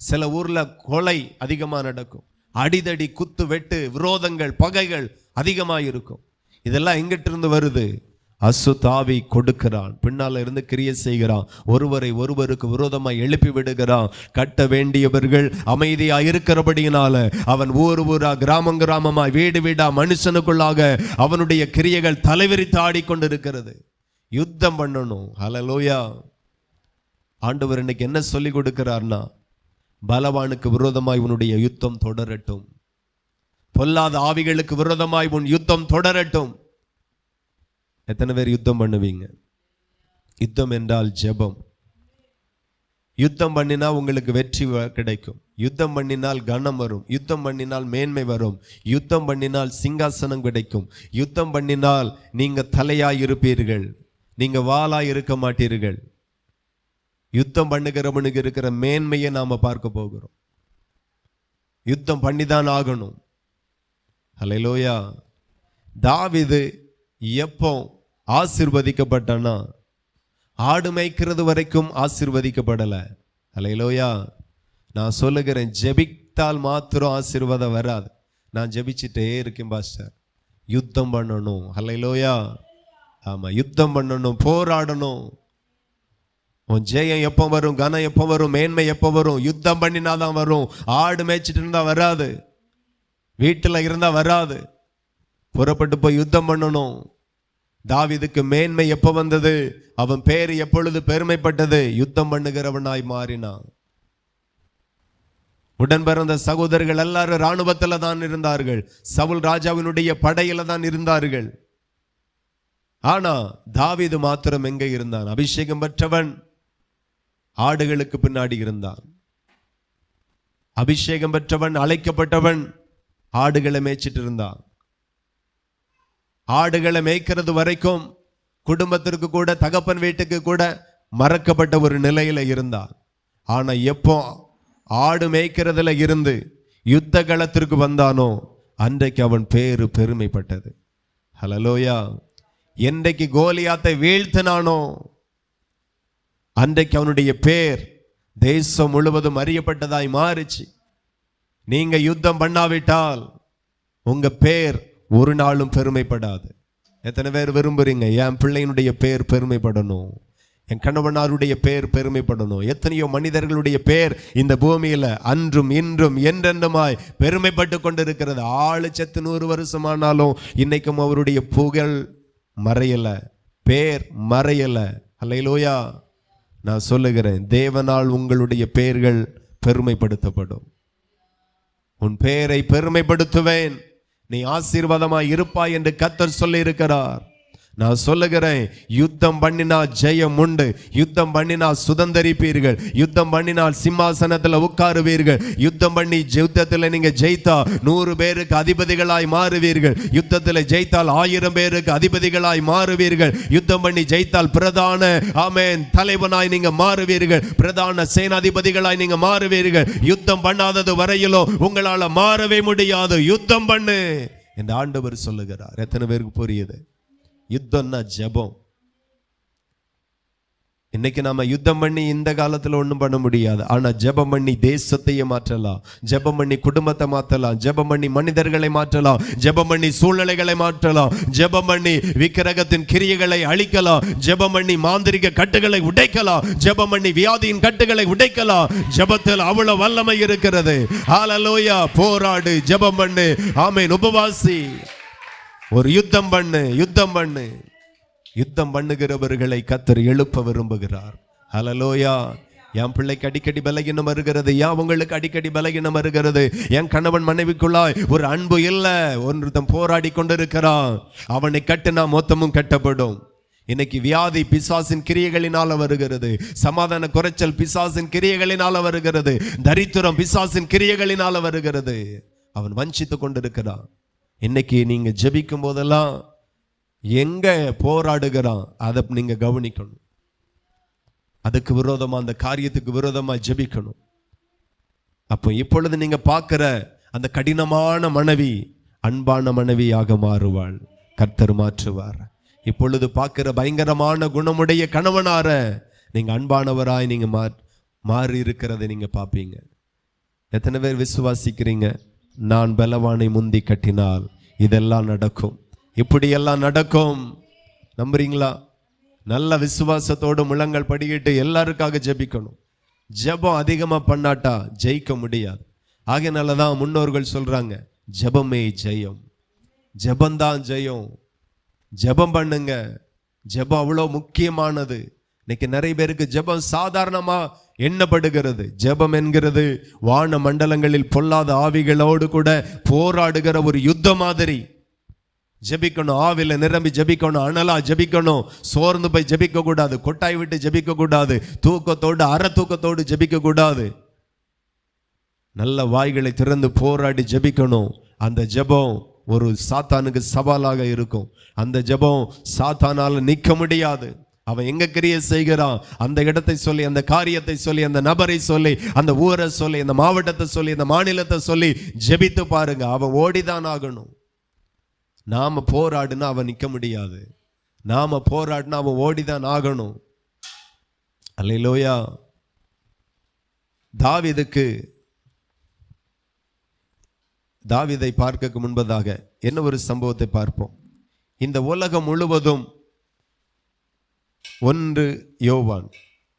சில ஊர்ல கொலை அதிகமா நடக்கும், அடிதடி, குத்து வெட்டு, விரோதங்கள், பகைகள் அதிகமாக இருக்கும். இதெல்லாம் எங்கிட்ட இருந்து வருது? அசுத்தாவி கொடுக்கிறான், பின்னால இருந்து கிரியை செய்கிறான், ஒருவரை ஒருவருக்கு விரோதமாய் எழுப்பி விடுகிறான். கட்ட வேண்டியவர்கள் அமைதியா இருக்கிறபடியினால அவன் ஊர் ஊரா, கிராமம் கிராமமாய், வீடு வீடா, மனுஷனுக்குள்ளாக அவனுடைய கிரியைகள் தலைவிரித்து ஆடிக்கொண்டிருக்கிறது. யுத்தம் பண்ணணும். ஹல்லேலூயா. ஆண்டவர் இன்னைக்கு என்ன சொல்லி கொடுக்கிறார்னா, பலவானுக்கு விரோதமாய் உன்னுடைய யுத்தம் தொடரட்டும், பொல்லாத ஆவிகளுக்கு விரோதமாய் உன் யுத்தம் தொடரட்டும். எத்தனை பேர் யுத்தம் பண்ணுவீங்க? யுத்தம் என்றால் ஜெபம். யுத்தம் பண்ணினா உங்களுக்கு வெற்றி கிடைக்கும், யுத்தம் பண்ணினால் கனம் வரும், யுத்தம் பண்ணினால் மேன்மை வரும், யுத்தம் பண்ணினால் சிங்காசனம் கிடைக்கும், யுத்தம் பண்ணினால் நீங்க தலையாய் இருப்பீர்கள், நீங்க வாளாய் இருக்க மாட்டீர்கள். யுத்தம் பண்ணுகிறவனுக்கு இருக்கிற மேன்மையை நாம பார்க்க போகிறோம். யுத்தம் பண்ணிதான் ஆகணும். ஹல்லேலூயா. தாவீது எப்போ ஆசீர்வதிக்கப்பட்டானா? ஆடு மேய்க்கிறது வரைக்கும் ஆசீர்வதிக்கப்படல. ஹல்லேலூயா. நான் சொல்லுகிறேன், ஜெபித்தால் மாத்திரம் ஆசீர்வாதம் வராது. நான் ஜெபிச்சுட்டே இருக்கேன் பாஸ்டர். யுத்தம் பண்ணணும். ஹல்லேலூயா. ஆமா, யுத்தம் பண்ணணும், போராடணும். உன் ஜெயம் எப்போ வரும்? கனம் எப்போ வரும்? மேன்மை எப்போ வரும்? யுத்தம் பண்ணினாதான் வரும். ஆடு மேய்ச்சிட்டு இருந்தா வராது, வீட்டில் இருந்தா வராது. புறப்பட்டு போய் யுத்தம் பண்ணணும். தாவீதுக்கு மேன்மை எப்போ வந்தது? அவன் பேர் எப்பொழுது பெருமைப்பட்டது? யுத்தம் பண்ணுகிறவனாய் மாறினான். உடன் பிறந்த சகோதரர்கள் எல்லாரும் இராணுவத்துல தான் இருந்தார்கள், சவுல் ராஜாவினுடைய படையில தான் இருந்தார்கள். ஆனா தாவீது மாத்திரம் எங்க இருந்தான்? அபிஷேகம் பெற்றவன் ஆடுகளுக்கு பின்னாடி இருந்தான். அபிஷேகம் பெற்றவன், அழைக்கப்பட்டவன் ஆடுகளை மேய்ச்சிட்டு இருந்தான். ஆடுகளை மேய்க்கிறது வரைக்கும் குடும்பத்திற்கு கூட தகப்பன் வீட்டுக்கு கூட மறக்கப்பட்ட ஒரு நிலையில இருந்தார். ஆனா எப்போ ஆடு மேய்க்கிறதுல இருந்து யுத்த களத்திற்கு வந்தானோ அன்றைக்கு அவன் பேரு பெருமைப்பட்டது. ஹல்லேலூயா. என்றைக்கு கோலியாத்தை வீழ்த்தினானோ அன்றைக்கு அவனுடைய பேர் தேசம் முழுவதும் அறியப்பட்டதாய் மாறிச்சு. நீங்க யுத்தம் பண்ணாவிட்டால் உங்க பேர் ஒரு நாளும் பெருமைப்படாது. எத்தனை பேர் விரும்புறீங்க என் பிள்ளையினுடைய பேர் பெருமைப்படணும், என் கணவனாருடைய பேர் பெருமைப்படணும்? எத்தனையோ மனிதர்களுடைய பேர் இந்த பூமியில அன்றும் இன்றும் என்றென்றுமாய் பெருமைப்பட்டு கொண்டிருக்கிறது. ஆளு செத்து 100 வருஷமானாலும் இன்னைக்கும் அவருடைய புகழ் மறையல, பேர் மறையல. அல்லேலூயா. நான் சொல்லுகிறேன், தேவனால் உங்களுடைய பெயர்கள் பெருமைப்படுத்தப்படும். உன் பெயரை பெருமைப்படுத்துவேன், நீ ஆசீர்வாதமாய் இருப்பாய் என்று கர்த்தர் சொல்லி இருக்கிறார். நான் சொல்லுகிறேன், யுத்தம் பண்ணினா ஜெயம் உண்டு. யுத்தம் பண்ணினா சுதந்தரிப்பீர்கள். யுத்தம் பண்ணினால் சிம்மாசனத்தில் உட்காருவீர்கள். யுத்தம் பண்ணி யுத்தத்தில் நீங்க ஜெயித்தா 100 பேருக்கு அதிபதிகளாய் மாறுவீர்கள். யுத்தத்தில் ஜெயித்தால் 1000 பேருக்கு அதிபதிகளாய் மாறுவீர்கள். யுத்தம் பண்ணி ஜெயித்தால் பிரதான ஆமென் தலைவனாய் நீங்க மாறுவீர்கள். பிரதான சேனாதிபதிகளாய் நீங்க மாறுவீர்கள். யுத்தம் பண்ணாதது வரையிலும் உங்களால மாறவே முடியாது. யுத்தம் பண்ணு என்று ஆண்டவர் சொல்லுகிறார். எத்தனை பேருக்கு புரியுது? யுத்தம்னா ஜெபம். இன்னைக்கு நாம யுத்தம் பண்ணி இந்த காலத்துல ஒண்ணும் பண்ண முடியாது. ஆனா ஜெபம் பண்ணி தேசத்தையே மாற்றலாம், ஜெபம் பண்ணி குடும்பத்தை மாற்றலாம், ஜெபம் பண்ணி மனிதர்களை மாற்றலாம், ஜெபம் பண்ணி சூழ்நிலைகளை மாற்றலாம், ஜெபம் பண்ணி விக்கிரகத்தின் கிரியைகளை அழிக்கலாம், ஜெபம் பண்ணி மாந்திரிக கட்டுகளை உடைக்கலாம், ஜெபம் பண்ணி வியாதியின் கட்டுகளை உடைக்கலாம். ஜெபத்தில் அவ்வளவு வல்லமை இருக்கிறது. ஹல்லேலூயா. போராடு, ஜெபம் பண்ணு, ஆமென், உபவாசி, ஒரு யுத்தம் பண்ணு, யுத்தம் பண்ணு. யுத்தம் பண்ணுகிறவர்களை கர்த்தர் எழுப்ப விரும்புகிறார். ஹல்லேலூயா. என் பிள்ளைக்கு அடிக்கடி பலகீனம் வருகிறது, உங்களுக்கு அடிக்கடி பலகீனம் வருகிறது. என் கணவன் மனைவிக்குள்ளாய் ஒரு அன்பு இல்லை, ஒருத்தன் போராடி கொண்டிருக்கிறான். அவனை கட்டுனா மொத்தமும் கட்டப்படும். இன்னைக்கு வியாதி பிசாசின் கிரியைகளினால வருகிறது, சமாதான குறைச்சல் பிசாசின் கிரியைகளினால வருகிறது, தரித்திரம் பிசாசின் கிரியைகளினால வருகிறது. அவன் வஞ்சித்து கொண்டிருக்கிறான். இன்னைக்கு நீங்க ஜெபிக்கும் போதெல்லாம் எங்க போராடுகிறான் அதை நீங்க கவனிக்கணும். அதுக்கு விரோதமா, அந்த காரியத்துக்கு விரோதமா ஜெபிக்கணும். அப்போ இப்பொழுது நீங்க பார்க்கிற அந்த கடினமான மனைவி அன்பான மனைவியாக மாறுவாள். கர்த்தர் மாற்றுவார். இப்பொழுது பார்க்கிற பயங்கரமான குணமுடைய கணவனார நீங்க அன்பானவராய் நீங்க மாறி இருக்கிறதை நீங்க பார்ப்பீங்க. எத்தனை பேர் விசுவாசிக்கிறீங்க? நான் பலவானை முந்தி கட்டினால் இதெல்லாம் நடக்கும், இப்படியெல்லாம் நடக்கும். நம்புறீங்களா? நல்ல விசுவாசத்தோடு முழங்கள் படிக்கிட்டு எல்லாருக்காக ஜெபிக்கணும். ஜெபம் அதிகமா பண்ணாட்டா ஜெயிக்க முடியாது. ஆகையினாலதான் முன்னோர்கள் சொல்றாங்க, ஜெபமே ஜெயம், ஜெபந்தான் ஜெயம். ஜெபம் பண்ணுங்க. ஜெபம் அவ்வளோ முக்கியமானது. இன்னைக்கு நிறைய பேருக்கு ஜெபம் சாதாரணமா எண்ணப்படுகிறது. ஜெபம் என்கிறது வான மண்டலங்களில் பொல்லாத ஆவிகளோடு கூட போராடுகிற ஒரு யுத்த மாதிரி. ஜெபிக்கணும், ஆவில நிரம்பி ஜெபிக்கணும், அனலா ஜெபிக்கணும், சோர்ந்து போய் ஜெபிக்க கூடாது, கொட்டாய் விட்டு ஜெபிக்க கூடாது, தூக்கத்தோடு அற தூக்கத்தோடு ஜெபிக்க கூடாது. நல்ல வாய்களை திறந்து போராடி ஜெபிக்கணும். அந்த ஜெபம் ஒரு சாத்தானுக்கு சவாலாக இருக்கும். அந்த ஜெபம் சாத்தானால நிற்க முடியாது. அவன் எங்க கிரியை செய்கிறான் அந்த இடத்தை சொல்லி, அந்த காரியத்தை சொல்லி, அந்த நபரை சொல்லி, அந்த ஊரை சொல்லி, அந்த மாவட்டத்தை சொல்லி, அந்த மாநிலத்தை சொல்லி ஜெபித்து பாருங்க. அவன் ஓடிதான் ஆகணும். நாம போராடுனா அவன் நிற்க முடியாது. நாம போராடினா அவன் ஓடிதான் ஆகணும். அல்லேலூயா. தாவீதை பார்க்க முன்பதாக என்ன ஒரு சம்பவத்தை பார்ப்போம். இந்த உலகம் முழுவதும் 1 யோவான்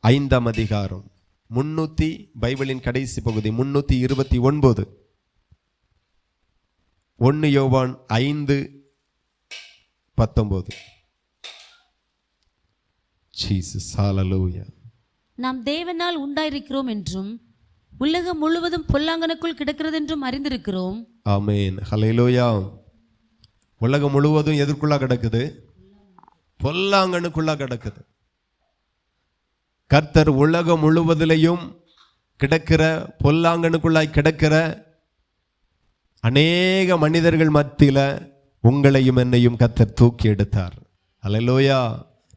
5ஆம் அதிகாரம் 300 பைபிளின் கடைசி பகுதி 329. 1 யோவான் 5:19. ஜீசஸ். ஹல்லேலூயா. நாம் தேவனால் உண்டாயிருக்கிறோம் என்றும் உலகம் முழுவதும் பொல்லாங்கனுக்குள் கிடக்கிறது என்றும் அறிந்திருக்கிறோம். ஆமென். ஹல்லேலூயா. உலகம் முழுவதும் எதற்குள்ளா கிடக்குது? பொல்லாங்கனுக்குள்ளா கிடக்குது. கர்த்தர் உலகம் முழுவதிலையும் கிடக்கிற பொல்லாங்கனுக்குள்ளாய் கிடக்கிற அநேக மனிதர்கள் மத்தியில உங்களையும் என்னையும் கர்த்தர் தூக்கி எடுத்தார். அல்லேலூயா.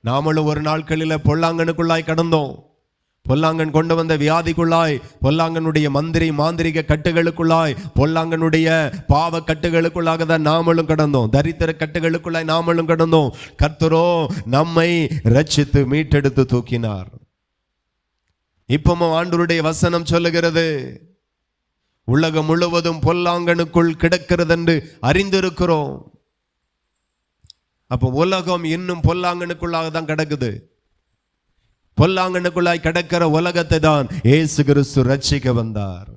நாமளும் ஒரு நாட்களில் பொல்லாங்கனுக்குள்ளாய் கடந்தோம். பொல்லாங்கன் கொண்டு வந்த வியாதிக்குள்ளாய், பொல்லாங்கனுடைய மாந்திரிக கட்டுகளுக்குள்ளாய், பொல்லாங்கனுடைய பாவ கட்டுகளுக்குள்ளாக தான் நாமளும் கடந்தோம். தரித்திர கட்டுகளுக்குள்ளாய் நாமளும் கடந்தோம். கர்த்தரோ நம்மை ரட்சித்து மீட்டெடுத்து தூக்கினார். இப்பவும் ஆண்டவருடைய வசனம் சொல்லுகிறது, உலகம் முழுவதும் பொல்லாங்கனுக்குள் கிடக்கிறது என்று அறிந்திருக்கிறோம். அப்போ உலகம் இன்னும் பொல்லாங்கனுக்குள்ளாக தான் கிடக்குது. பொல்லாங்கனுக்குள்ளாய் கிடக்கிற உலகத்தை தான் இயேசு கிறிஸ்து ரட்சிக்க வந்தார்.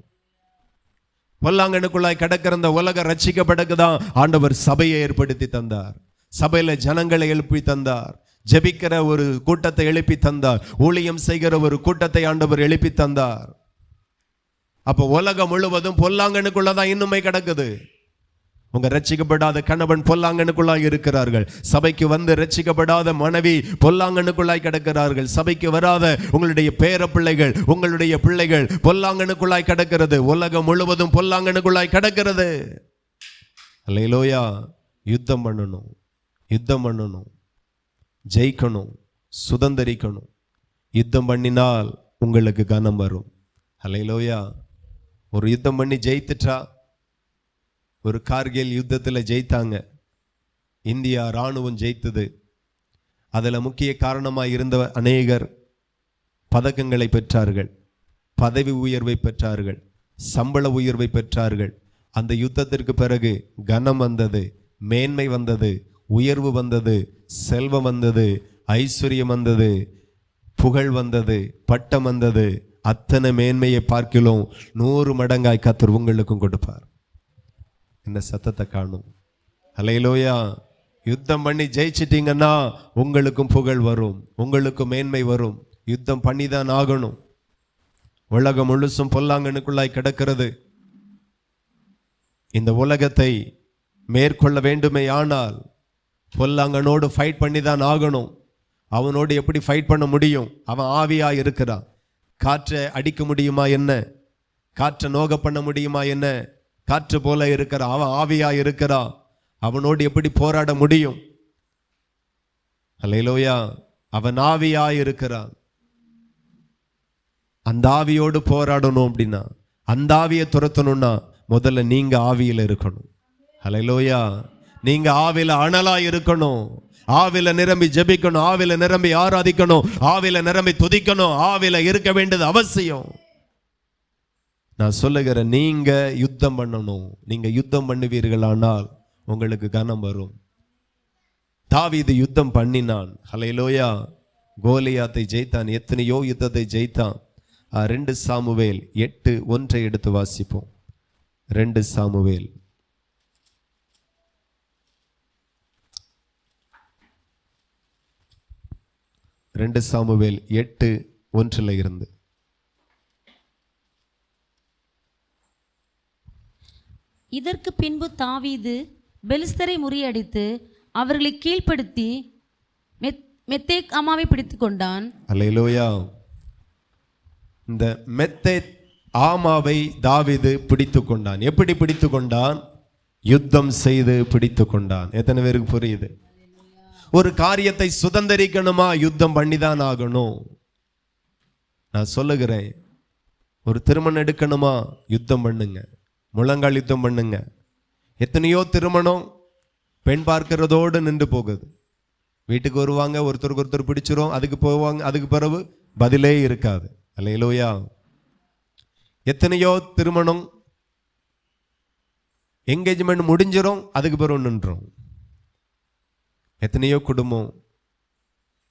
பொல்லாங்கனுக்குள்ளாய் கிடக்கிற அந்த உலகம் ரட்சிக்கப்படக்குதான் ஆண்டவர் சபையை ஏற்படுத்தி தந்தார். சபையில ஜனங்களை எழுப்பி தந்தார். ஜெபிக்கிற ஒரு கூட்டத்தை எழுப்பி தந்தார். ஊழியம் செய்கிற ஒரு கூட்டத்தை ஆண்டவர் எழுப்பி தந்தார். அப்போ உலகம் முழுவதும் பொல்லாங்கனுக்குள்ளதான் இன்னுமே கிடக்குது. உங்க ரட்சிக்கப்படாத கணவன் பொல்லாங்கனுக்குள்ளாய் இருக்கிறார்கள். சபைக்கு வந்து ரட்சிக்கப்படாத மனைவி பொல்லாங்கனுக்குள்ளாய் கிடக்கிறார்கள். சபைக்கு வராத உங்களுடைய பேர பிள்ளைகள், உங்களுடைய பிள்ளைகள் பொல்லாங்கனுக்குள்ளாய் கிடக்கிறது. உலகம் முழுவதும் பொல்லாங்கனுக்குள்ளாய் கிடக்கிறது. அல்லேலூயா. யுத்தம் பண்ணணும், யுத்தம் பண்ணணும், ஜெயிக்கணும், சுதந்திரிக்கணும். யுத்தம் பண்ணினால் உங்களுக்கு கனம் வரும். அல்லேலூயா. ஒரு யுத்தம் பண்ணி ஜெயித்துட்டா, ஒரு கார்கில் யுத்தத்தில் ஜெயித்தாங்க. இந்தியா இராணுவம் ஜெயித்தது. அதில் முக்கிய காரணமாக இருந்த அநேகர் பதக்கங்களை பெற்றார்கள், பதவி உயர்வை பெற்றார்கள், சம்பள உயர்வை பெற்றார்கள். அந்த யுத்தத்திற்கு பிறகு கனம் வந்தது, மேன்மை வந்தது, உயர்வு வந்தது, செல்வம் வந்தது, ஐஸ்வர்யம் வந்தது, புகழ் வந்தது, பட்டம் வந்தது. அத்தனை மேன்மையை பார்க்கிலும் 100 மடங்காய் கர்த்தர் உங்களுக்கும் கொடுப்பார். இந்த சத்தத்தை காணும். அல்லேலூயா. யுத்தம் பண்ணி ஜெயிச்சிட்டீங்கன்னா உங்களுக்கும் புகழ் வரும், உங்களுக்கும் மேன்மை வரும். யுத்தம் பண்ணி தான் ஆகணும். உலகம் முழுசும் பொல்லாங்கனுக்குள்ளாய் கிடக்கிறது. இந்த உலகத்தை மேற்கொள்ள வேண்டுமே ஆனால் பொல்லாங்கனோடு ஃபைட் பண்ணி தான் ஆகணும். அவனோடு எப்படி ஃபைட் பண்ண முடியும்? அவன் ஆவியா இருக்கிறான். காற்றை அடிக்க முடியுமா என்ன? காற்றை நோக பண்ண முடியுமா என்ன? காற்று போல இருக்கிற அவன் ஆவியா இருக்கிறான். அவனோடு எப்படி போராட முடியும்? அல்லேலூயா. அவன் ஆவியா இருக்கிறான். அந்த ஆவியோடு போராடணும் அப்படின்னா, அந்த ஆவியை துரத்தணும்னா முதல்ல நீங்க ஆவியில இருக்கணும். அல்லேலூயா. நீங்க ஆவியில அனலா இருக்கணும். ஆவில நிரம்பி ஜெபிக்கணும், ஆவில நிரம்பி ஆராதிக்கணும், ஆவில நிரம்பி துதிக்கணும். ஆவில இருக்க வேண்டியது அவசியம். நான் சொல்லுகிறேன், நீங்க யுத்தம் பண்ணணும். நீங்க யுத்தம் பண்ணுவீர்களானால் உங்களுக்கு கனம் வரும். தாவீது யுத்தம் பண்ணினான். ஹல்லேலூயா. கோலியாத்தை ஜெயித்தான். எத்தனையோ யுத்தத்தை ஜெயித்தான். 2 சாமுவேல் 8:1 எடுத்து வாசிப்போம். 2 சாமுவேல் 8:1 இருந்து. இதற்கு பின்பு தாவீது பெலிஸ்தரை முறியடித்து அவர்களை கீழ்ப்படுத்தி மெத்தேக் ஆமாவை பிடித்து கொண்டான். அல்லேலூயா. இந்த மெத்தேக் ஆமாவை தாவீது பிடித்து கொண்டான். எப்படி பிடித்து கொண்டான்? யுத்தம் செய்து பிடித்து கொண்டான். எத்தனை பேருக்கு புரியுது? ஒரு காரியத்தை சுதந்திரிக்கணுமா, யுத்தம் பண்ணிதான் ஆகணும். நான் சொல்லுகிறேன், ஒரு திருமணம் எடுக்கணுமா, யுத்தம் பண்ணுங்க, முழங்கால் யுத்தம் பண்ணுங்க. எத்தனையோ திருமணம் பெண் பார்க்கிறதோடு நின்று போகுது. வீட்டுக்கு வருவாங்க, ஒருத்தருக்கு ஒருத்தர் பிடிச்சிரும், அதுக்கு போவாங்க, அதுக்கு பிறகு பதிலே இருக்காது. அல்லேலூயா. எத்தனையோ திருமணம் என்கேஜ்மெண்ட் முடிஞ்சிரும், அதுக்கு பிறகு நின்றோம். எத்தனையோ குடும்பம்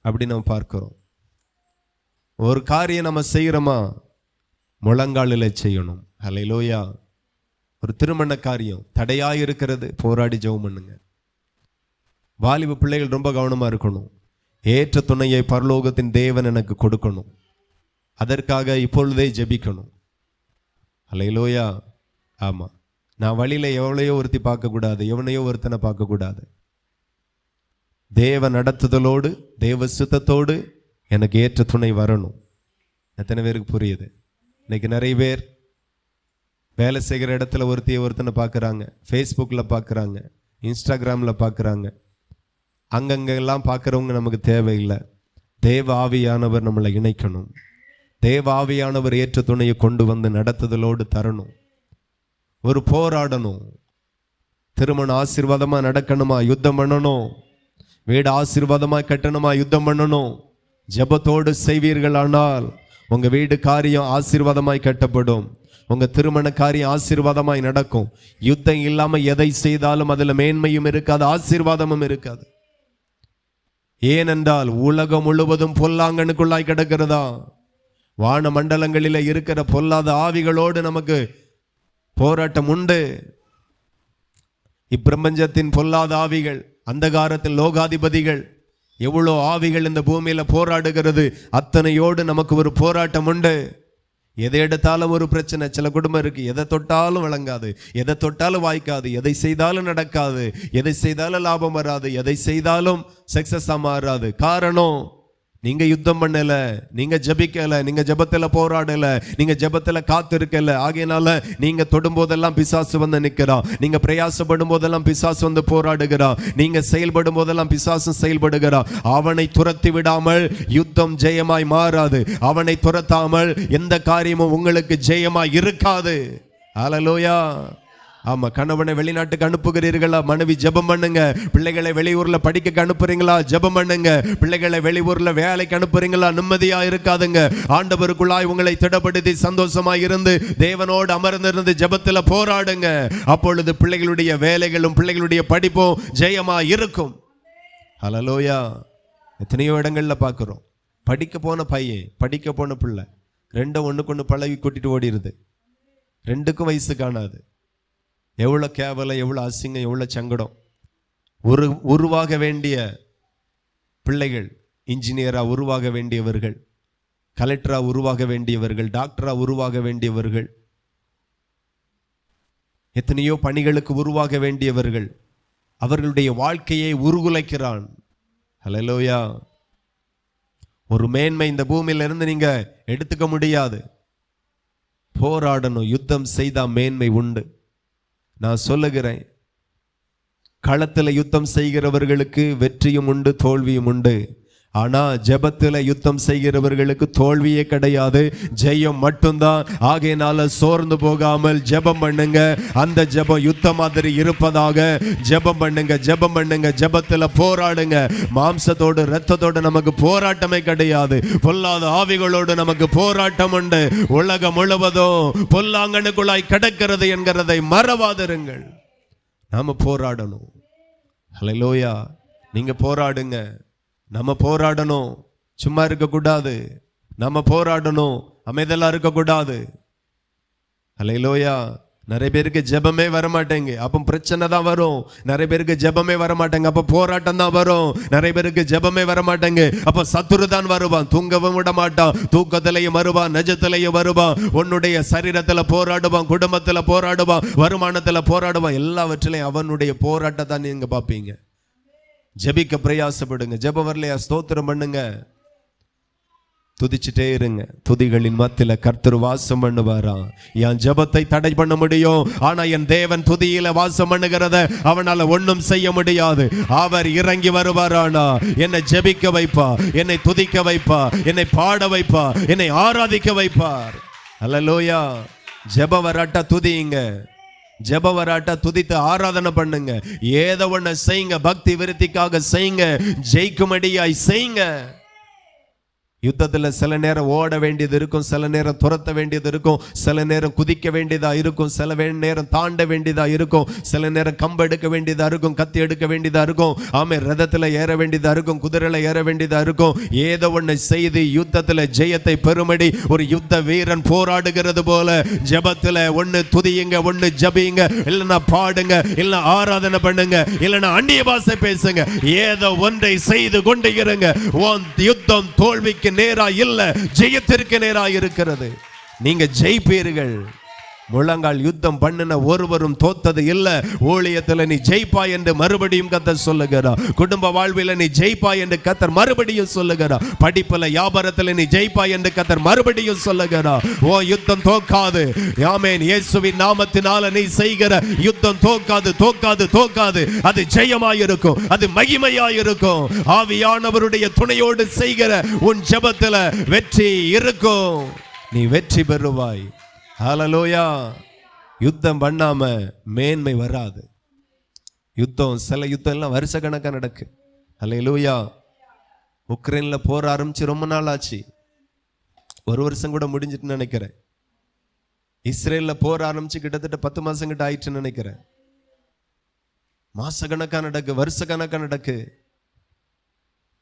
அப்படி நம்ம பார்க்கிறோம். ஒரு காரியம் நம்ம செய்கிறோமா, முழங்காலில் செய்யணும். அல்லேலூயா. ஒரு திருமண காரியம் தடையாக இருக்கிறது, போராடி ஜெபம் பண்ணுங்க. வாலிப பிள்ளைகள் ரொம்ப கவனமாக இருக்கணும். ஏற்ற துணையை பரலோகத்தின் தேவன் எனக்கு கொடுக்கணும், அதற்காக இப்பொழுதே ஜெபிக்கணும். அல்லேலூயா. ஆமாம், நான் வழியில் எவ்வளையோ ஒருத்தி பார்க்கக்கூடாது, எவனையோ ஒருத்தனை பார்க்கக்கூடாது. தேவ நடத்துதலோடு தேவ சுத்தத்தோடு எனக்கு ஏற்ற துணை வரணும். எத்தனை பேருக்கு புரியுது? இன்னைக்கு நிறைய பேர் வேலை செய்கிற இடத்துல ஒருத்தனை பார்க்குறாங்க, ஃபேஸ்புக்கில் பார்க்குறாங்க, இன்ஸ்டாகிராமில் பார்க்குறாங்க. அங்கங்கெல்லாம் பார்க்குறவங்க நமக்கு தேவையில்லை. தேவ ஆவியானவர் நம்மளை இணைக்கணும். தேவ ஆவியானவர் ஏற்ற துணையை கொண்டு வந்து நடத்துதலோடு தரணும். ஒரு போராடணும். திருமணம் ஆசீர்வாதமாக நடக்கணுமா, யுத்தம் பண்ணணும். வீடு ஆசீர்வாதமாக கட்டணுமா, யுத்தம் பண்ணணும். ஜெபத்தோடு செய்வீர்களானால் உங்கள் வீடு காரியம் ஆசீர்வாதமாய் கட்டப்படும். உங்கள் திருமண காரியம் ஆசீர்வாதமாய் நடக்கும். யுத்தம் இல்லாமல் எதை செய்தாலும் அதில் மேன்மையும் இருக்காது, ஆசீர்வாதமும் இருக்காது. ஏனென்றால் உலகம் முழுவதும் பொல்லாங்கனுக்குள்ளாய் கிடக்கிறதா. வான மண்டலங்களில் இருக்கிற பொல்லாத ஆவிகளோடு நமக்கு போராட்டம் உண்டு. இப்பிரபஞ்சத்தின் பொல்லாத ஆவிகள், அந்தகாரத்தின் லோகாதிபதிகள், எவ்வளோ ஆவிகள் இந்த பூமியில போராடுகிறது. அத்தனையோடு நமக்கு ஒரு போராட்டம் உண்டு. எதை எடுத்தாலும் ஒரு பிரச்சனை. சில குடும்பம் இருக்கு, எதை தொட்டாலும் விளங்காது, எதை தொட்டாலும் வாய்க்காது, எதை செய்தாலும் நடக்காது, எதை செய்தாலும் லாபம் வராது, எதை செய்தாலும் சக்சஸா மாறாது. காரணம், நீங்க யுத்தம் பண்ணல, நீங்க ஜெபிக்கல, நீங்க ஜெபத்துல போராடல, நீங்க ஜெபத்துல காத்திருக்கல. ஆகையினால நீங்க தொடும் போதெல்லாம் பிசாசு வந்து நிற்கிறான். நீங்க பிரயாசப்படும் போதெல்லாம் பிசாசு வந்து போராடுகிறான். நீங்க செயல்படும் போதெல்லாம் பிசாசு செயல்படுகிறான். அவனை துரத்தி விடாமல் யுத்தம் ஜெயமாய் மாறாது. அவனை துரத்தாமல் எந்த காரியமும் உங்களுக்கு ஜெயமாய் இருக்காது. ஹல்லேலூயா. ஆமா, கணவனை வெளிநாட்டுக்கு அனுப்புகிறீர்களா, மனைவி ஜெபம் பண்ணுங்க. பிள்ளைகளை வெளியூர்ல படிக்க அனுப்புறீங்களா, ஜெபம் பண்ணுங்க. பிள்ளைகளை வெளியூர்ல வேலைக்கு அனுப்புறீங்களா, நிம்மதியா இருக்காதுங்க. ஆண்டவருக்குள்ளாய் உங்களை திடப்படுத்தி சந்தோஷமாய் இருந்து தேவனோடு அமர்ந்திருந்து ஜெபத்துல போராடுங்க. அப்பொழுது பிள்ளைகளுடைய வேலைகளும் பிள்ளைகளுடைய படிப்பும் ஜெயமா இருக்கும். ஹல்லேலூயா. எத்தனையோ இடங்கள்ல பார்க்கிறோம், படிக்க போன பையன், படிக்க போன பிள்ளை, ரெண்டும் ஒண்ணுக்கு ஒண்ணு பழகி கூட்டிட்டு ஓடிடுது. ரெண்டுக்கும் வயசு காணாது. எவ்வளோ கேவலம், எவ்வளோ அசிங்கம், எவ்வளோ சங்கடம். உருவாக வேண்டிய பிள்ளைகள் இன்ஜினியராக உருவாக வேண்டியவர்கள், கலெக்டராக உருவாக வேண்டியவர்கள், டாக்டராக உருவாக வேண்டியவர்கள், எத்தனையோ பணிகளுக்கு உருவாக வேண்டியவர்கள், அவர்களுடைய வாழ்க்கையை உருகுலைக்கிறான். ஹல்லேலூயா. ஒரு மேன்மை இந்த பூமியிலிருந்து நீங்க எடுத்துக்க முடியாது. போராடணும். யுத்தம் செய்தா மேன்மை உண்டு. நான் சொல்லுகிறேன், களத்தில் யுத்தம் செய்கிறவர்களுக்கு வெற்றியும் உண்டு, தோல்வியும் உண்டு. ஆனா ஜெபத்தில் யுத்தம் செய்கிறவர்களுக்கு தோல்வியே கிடையாது, ஜெயம் மட்டும்தான். ஆகையினால சோர்ந்து போகாமல் ஜெபம் பண்ணுங்க. அந்த ஜெபம் யுத்த மாதிரி இருப்பதாக ஜெபம் பண்ணுங்க. ஜெபம் பண்ணுங்க, ஜெபத்தில் போராடுங்க. மாம்சத்தோடு இரத்தத்தோடு நமக்கு போராட்டமே கிடையாது. பொல்லாத ஆவிகளோடு நமக்கு போராட்டம் உண்டு. உலகம் முழுவதும் பொல்லாங்கனுக்குள்ளாய் கிடக்கிறது என்கிறதை மறவாதிருங்கள். நாம போராடணும். ஹல்லேலூயா. நீங்க போராடுங்க. நம்ம போராடணும், சும்மா இருக்கக்கூடாது. நம்ம போராடணும், அமைதலா இருக்கக்கூடாது. ஹல்லேலூயா. நிறைய பேருக்கு ஜெபமே வரமாட்டேங்க, அப்போ பிரச்சனை தான் வரும். நிறைய பேருக்கு ஜெபமே வரமாட்டேங்க, அப்போ போராட்டம் தான் வரும். நிறைய பேருக்கு ஜெபமே வரமாட்டேங்க, அப்போ சத்துரு தான் வருவான். தூங்கவும் விட மாட்டான், தூக்கத்திலையும் வருவான், நெஜத்திலையும் வருவான். உன்னுடைய சரீரத்துல போராடுவான், குடும்பத்துல போராடுவான், வருமானத்துல போராடுவான். எல்லாவற்றிலையும் அவனுடைய போராட்டத்தை நீங்க பார்ப்பீங்க. ஜெபிக்க பிரயாசப்படுங்க. ஜெபம் வரலையா, ஸ்தோத்திரம் பண்ணுங்க, துதிச்சுட்டே இருங்க. துதிகளின் மத்தியில கர்த்தர் வாசம் பண்ணுவாராம். என் ஜெபத்தை தடை பண்ண முடியும், ஆனா என் தேவன் துதியில வாசம் பண்ணுகிறத அவனால ஒண்ணும் செய்ய முடியாது. அவர் இறங்கி வருவாரானா என்னை ஜெபிக்க வைப்பா, என்னை துதிக்க வைப்பா, என்னை பாட வைப்பா, என்னை ஆராதிக்க வைப்பார். ஹல்லேலூயா. ஜெப வராட்டா துதிங்க, ஜெப வராட்டா துதித்து ஆராதனை பண்ணுங்க. ஏதோ ஒண்ணு செய்யுங்க, பக்தி விருத்திக்காக செய்யுங்க, ஜெயிக்கும்படியாய் செய்யுங்க. யுத்தத்தில் சில நேரம் ஓட வேண்டியது இருக்கும், சில நேரம் துரத்த வேண்டியது இருக்கும், சில நேரம் குதிக்க வேண்டியதா இருக்கும், சில நேரம் தாண்ட வேண்டியதா இருக்கும், சில நேரம் கம்பு எடுக்க வேண்டியதா இருக்கும், கத்தி எடுக்க வேண்டியதா இருக்கும். ஆமே, ரதத்தில் ஏற வேண்டியதா இருக்கும், குதிரையில ஏற வேண்டியதா இருக்கும். ஏதோ ஒண்ணு செய்து யுத்தத்தில் ஜெயத்தை பெறும்படி ஒரு யுத்த வீரன் போராடுகிறது போல ஜெபத்தில் ஒண்ணு துதியுங்க, ஒண்ணு ஜபியுங்க, இல்லைன்னா பாடுங்க, இல்லைன்னா ஆராதனை பண்ணுங்க, இல்லைன்னா அந்நிய பாஷை பேசுங்க. ஏதோ ஒன்றை செய்து கொண்டு இருங்க. யுத்தம் தோல்விக்கு நேரா இல்ல, ஜெயத்திற்கு நேரா இருக்கிறது. நீங்க ஜெயிப்பீர்கள். முழங்கால் யுத்தம் பண்ணின ஒருவரும் தோத்தது இல்ல. ஊழியத்துல நீ ஜெயிப்பாய் என்று மறுபடியும் கர்த்தர் சொல்லுகிறார். குடும்ப வாழ்வில் நீ ஜெயிப்பாய் என்று கர்த்தர் மறுபடியும் சொல்லுகிறார். படிப்புல வியாபாரத்துல நீ ஜெயிப்பாய் என்று கர்த்தர் மறுபடியும் சொல்லுகிறார். ஓ, யுத்தம் தோக்காது. ஆமென். இயேசுவின் நாமத்தினால நீ செய்கிற யுத்தம் தோக்காது, தோக்காது, தோக்காது. அது ஜெயமாயிருக்கும், அது மகிமையாயிருக்கும். ஆவியானவருடைய துணையோடு செய்கிற உன் ஜெபத்துல வெற்றி இருக்கும். நீ வெற்றி பெறுவாய். ஹல்லேலூயா. யுத்தம் பண்ணாம மேன்மை வராது. யுத்தம், சில யுத்தம் எல்லாம் வருஷ கணக்கா நடக்கு. ஹல்லேலூயா. உக்ரைன்ல போர் ஆரம்பிச்சு ரொம்ப நாள் ஆச்சு. ஒரு வருஷம் கூட முடிஞ்சிட்டு நினைக்கிறேன். இஸ்ரேல்ல போர் ஆரம்பிச்சு கிட்டத்தட்ட 10 மாசம் கிட்ட ஆயிடுச்சுன்னு நினைக்கிறேன். மாச கணக்கா நடக்கு, வருஷ கணக்கா நடக்கு.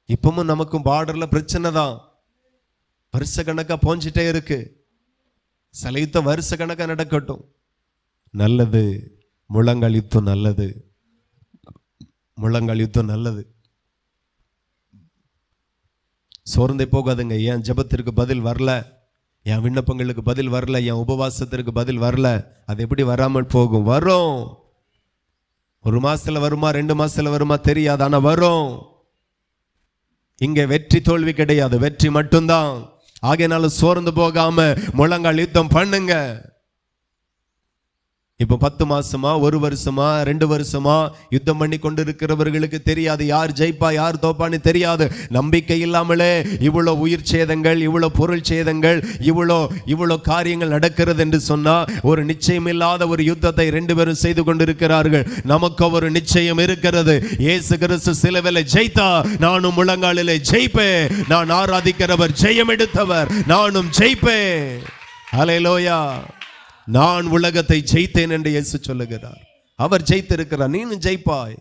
இப்பவும் நமக்கும் பார்டர்ல பிரச்சனை தான். வருஷ கணக்கா போஞ்சிட்டே இருக்கு. சில யுத்தம் வருஷ கணக்கா நடக்கட்டும். நல்லது. முழங்கால் யுத்தம் நல்லது. முழங்கால் யுத்தம் நல்லது. சோர்ந்தே போகாதுங்க. என் ஜெபத்திற்கு பதில் வரல, என் விண்ணப்பங்களுக்கு பதில் வரல, என் உபவாசத்திற்கு பதில் வரல, அது எப்படி வராமல் போகும்? வரும். 1 மாசத்துல வருமா, 2 மாசத்துல வருமா தெரியாது, ஆனா வரும். இங்க வெற்றி தோல்வி கிடையாது, வெற்றி மட்டும்தான். ஆகையினால சோர்ந்து போகாம முழங்கால் யுத்தம் பண்ணுங்க. இப்போ 10 மாசமா, 1 வருஷமா, 2 வருஷமா யுத்தம் பண்ணி கொண்டு இருக்கிறவர்களுக்கு தெரியாது யார் ஜெயிப்பா யார் தோப்பான்னு தெரியாது. நம்பிக்கை இல்லாமலே இவ்வளவு உயிர் சேதங்கள், இவ்வளவு பொருள் சேதங்கள், இவ்வளவு காரியங்கள் நடக்கிறது என்று சொன்னா ஒரு நிச்சயம் இல்லாத ஒரு யுத்தத்தை 2 பேரும் செய்து கொண்டிருக்கிறார்கள். நமக்கு ஒரு நிச்சயம் இருக்கிறது. இயேசு கிறிஸ்து சிலுவையிலே ஜெயித்தா, நானும் முழங்காலிலே ஜெயிப்பேன். நான் ஆராதிக்கிறவர் ஜெயம் எடுத்தவர், நானும் ஜெயிப்பேன். ஹல்லேலூயா. நான் உலகத்தை ஜெயித்தேன் என்று இயேசு சொல்லுகிறார். அவர் ஜெயித்திருக்கிறார், நீனும் ஜெயிப்பாய்.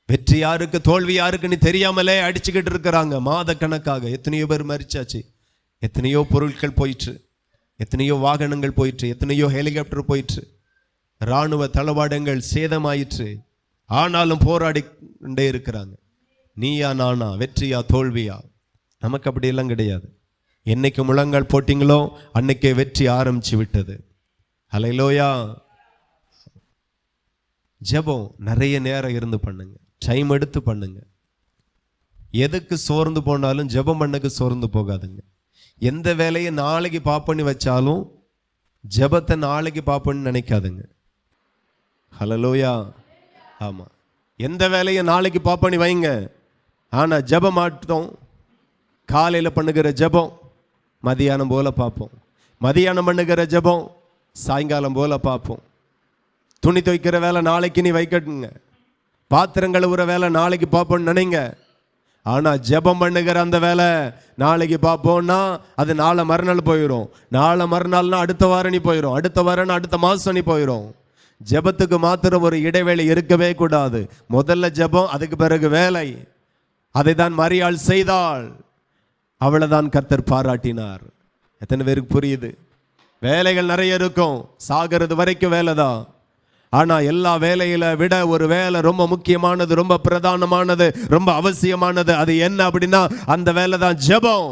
வெற்றி யாருக்கு தோல்வி யாருக்கு நீ தெரியாமலே அடிச்சுக்கிட்டு இருக்கிறாங்க மாத கணக்காக. எத்தனையோ பேர் மரிச்சாச்சு, எத்தனையோ பொருட்கள் போயிற்று, எத்தனையோ வாகனங்கள் போயிற்று, எத்தனையோ ஹெலிகாப்டர் போயிற்று, இராணுவ தளவாடங்கள் சேதமாயிற்று. ஆனாலும் போராடி கொண்டே இருக்கிறாங்க. நீயா நானா, வெற்றியா தோல்வியா? நமக்கு அப்படியெல்லாம் கிடையாது. என்னைக்கு முழங்கால் போட்டீங்களோ அன்னைக்கே வெற்றி ஆரம்பிச்சு விட்டது. ஹல்லேலூயா. ஜெபம் நிறைய நேரம் இருந்து பண்ணுங்க, டைம் எடுத்து பண்ணுங்க. எதுக்கு சோர்ந்து போனாலும் ஜெபம் பண்ணக்கு சோர்ந்து போகாதுங்க. எந்த வேலையை நாளைக்கு பாப்பண்ணி வச்சாலும் ஜெபத்தை நாளைக்கு பாப்பண்ணு நினைக்காதுங்க. ஹல்லேலூயா. ஆமா, எந்த வேலையை நாளைக்கு பாப்பண்ணி வைங்க, ஆனா ஜெபம் மாட்டோம். காலையில் பண்ணுகிற ஜெபம் மதியானம் போல பார்ப்போம், மதியானம் பண்ணுகிற ஜெபம் சாயங்காலம் போல பார்ப்போம். துணி துவைக்கிற வேலை நாளைக்கு நீ வைக்கட்டுங்க, பாத்திரம் கழுவுற வேலை நாளைக்கு பார்ப்போம்னு நினைங்க. ஆனால் ஜெபம் பண்ணுகிற அந்த வேலை நாளைக்கு பார்ப்போம்னா அது நாளை மறுநாள் போயிடும், நாளை மறுநாள்னா அடுத்த வாரம் நீ போயிடும், அடுத்த வாரம்னா அடுத்த மாதம் நீ போயிடும். ஜெபத்துக்கு மாத்திரம் ஒரு இடைவேளை இருக்கவே கூடாது. முதல்ல ஜெபம், அதுக்கு பிறகு வேலை. அதை தான் மரியாள் செய்தாள். அவளைதான் கர்த்தர் பாராட்டினார். எத்தனை பேருக்கு புரியுது? வேலைகள் நிறைய இருக்கும், சாகிறது வரைக்கும் வேலை தான். ஆனா எல்லா வேலையில விட ஒரு வேலை ரொம்ப முக்கியமானது, ரொம்ப பிரதானமானது, ரொம்ப அவசியமானது. அது என்ன அப்படின்னா அந்த வேலை தான் ஜெபம்.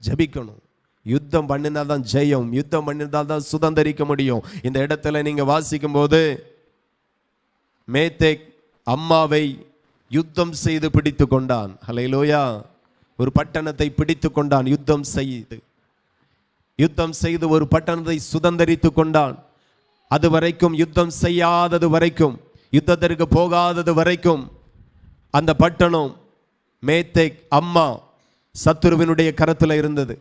ஜெபிக்கணும். யுத்தம் பண்ணினா தான் ஜெயம், யுத்தம் பண்ணினா தான் சுதந்திரிக்க முடியும். இந்த இடத்துல நீங்க வாசிக்கும் போது மேத்தேக் அம்மாவை யுத்தம் செய்து பிடித்து கொண்டான். ஹல்லேலூயா. ஒரு பட்டணத்தை பிடித்து கொண்டான். யுத்தம் செய்து ஒரு பட்டணத்தை சுதந்திரித்து கொண்டான். அது வரைக்கும் யுத்தம் செய்யாதது வரைக்கும், யுத்தத்திற்கு போகாதது வரைக்கும் அந்த பட்டணம் மேத்தேக் அம்மா சத்துருவினுடைய கரத்தில் இருந்தது.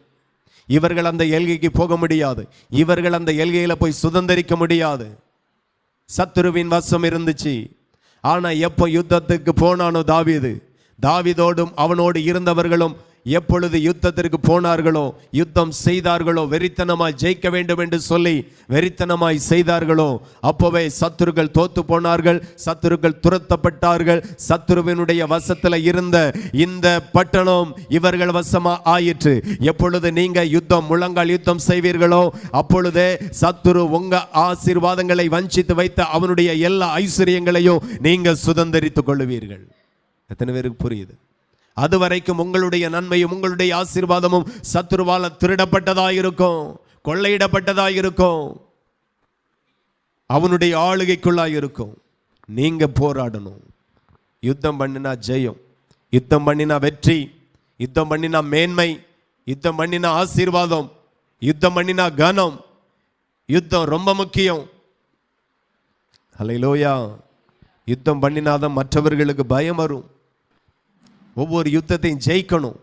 இவர்கள் அந்த எல்கைக்கு போக முடியாது, இவர்கள் அந்த எல்கையில போய் சுதந்திரிக்க முடியாது. சத்துருவின் வசம் இருந்துச்சு. ஆனா எப்போ யுத்தத்துக்கு போனானோ தாவீதோடும் அவனோடு இருந்தவர்களும் எப்பொழுது யுத்தத்திற்கு போனார்களோ, யுத்தம் செய்தார்களோ, வெறித்தனமாய் ஜெயிக்க வேண்டும் என்று சொல்லி வெறித்தனமாய் செய்தார்களோ, அப்போவே சத்துருக்கள் தோத்து போனார்கள், சத்துருக்கள் துரத்தப்பட்டார்கள். சத்துருவினுடைய வசத்தில் இருந்த இந்த பட்டணம் இவர்கள் வசமா ஆயிற்று. எப்பொழுது நீங்க முழங்கால் யுத்தம் செய்வீர்களோ அப்பொழுதே சத்துரு உங்க ஆசீர்வாதங்களை வஞ்சித்து வைத்த அவனுடைய எல்லா ஐஸ்வர்யங்களையும் நீங்க சுதந்திரித்துக் கொள்ளுவீர்கள். எத்தனை பேருக்கு புரியுது? அது வரைக்கும் உங்களுடைய நன்மையும் உங்களுடைய ஆசீர்வாதமும் சத்துருவால திருடப்பட்டதா இருக்கும். கொள்ளையிடப்பட்டதாக இருக்கும், அவனுடைய ஆளுகைக்குள்ளாக இருக்கும். நீங்க போராடணும். யுத்தம் பண்ணினா ஜெயம், யுத்தம் பண்ணினா வெற்றி, யுத்தம் பண்ணினா மேன்மை, யுத்தம் பண்ணினா ஆசீர்வாதம், யுத்தம் பண்ணினா கனம். யுத்தம் ரொம்ப முக்கியம். ஹல்லேலூயா. யுத்தம் பண்ணினாதான் மற்றவர்களுக்கு பயம் வரும். ஒவ்வொரு யுத்தத்தையும் ஜெயிக்கணும்.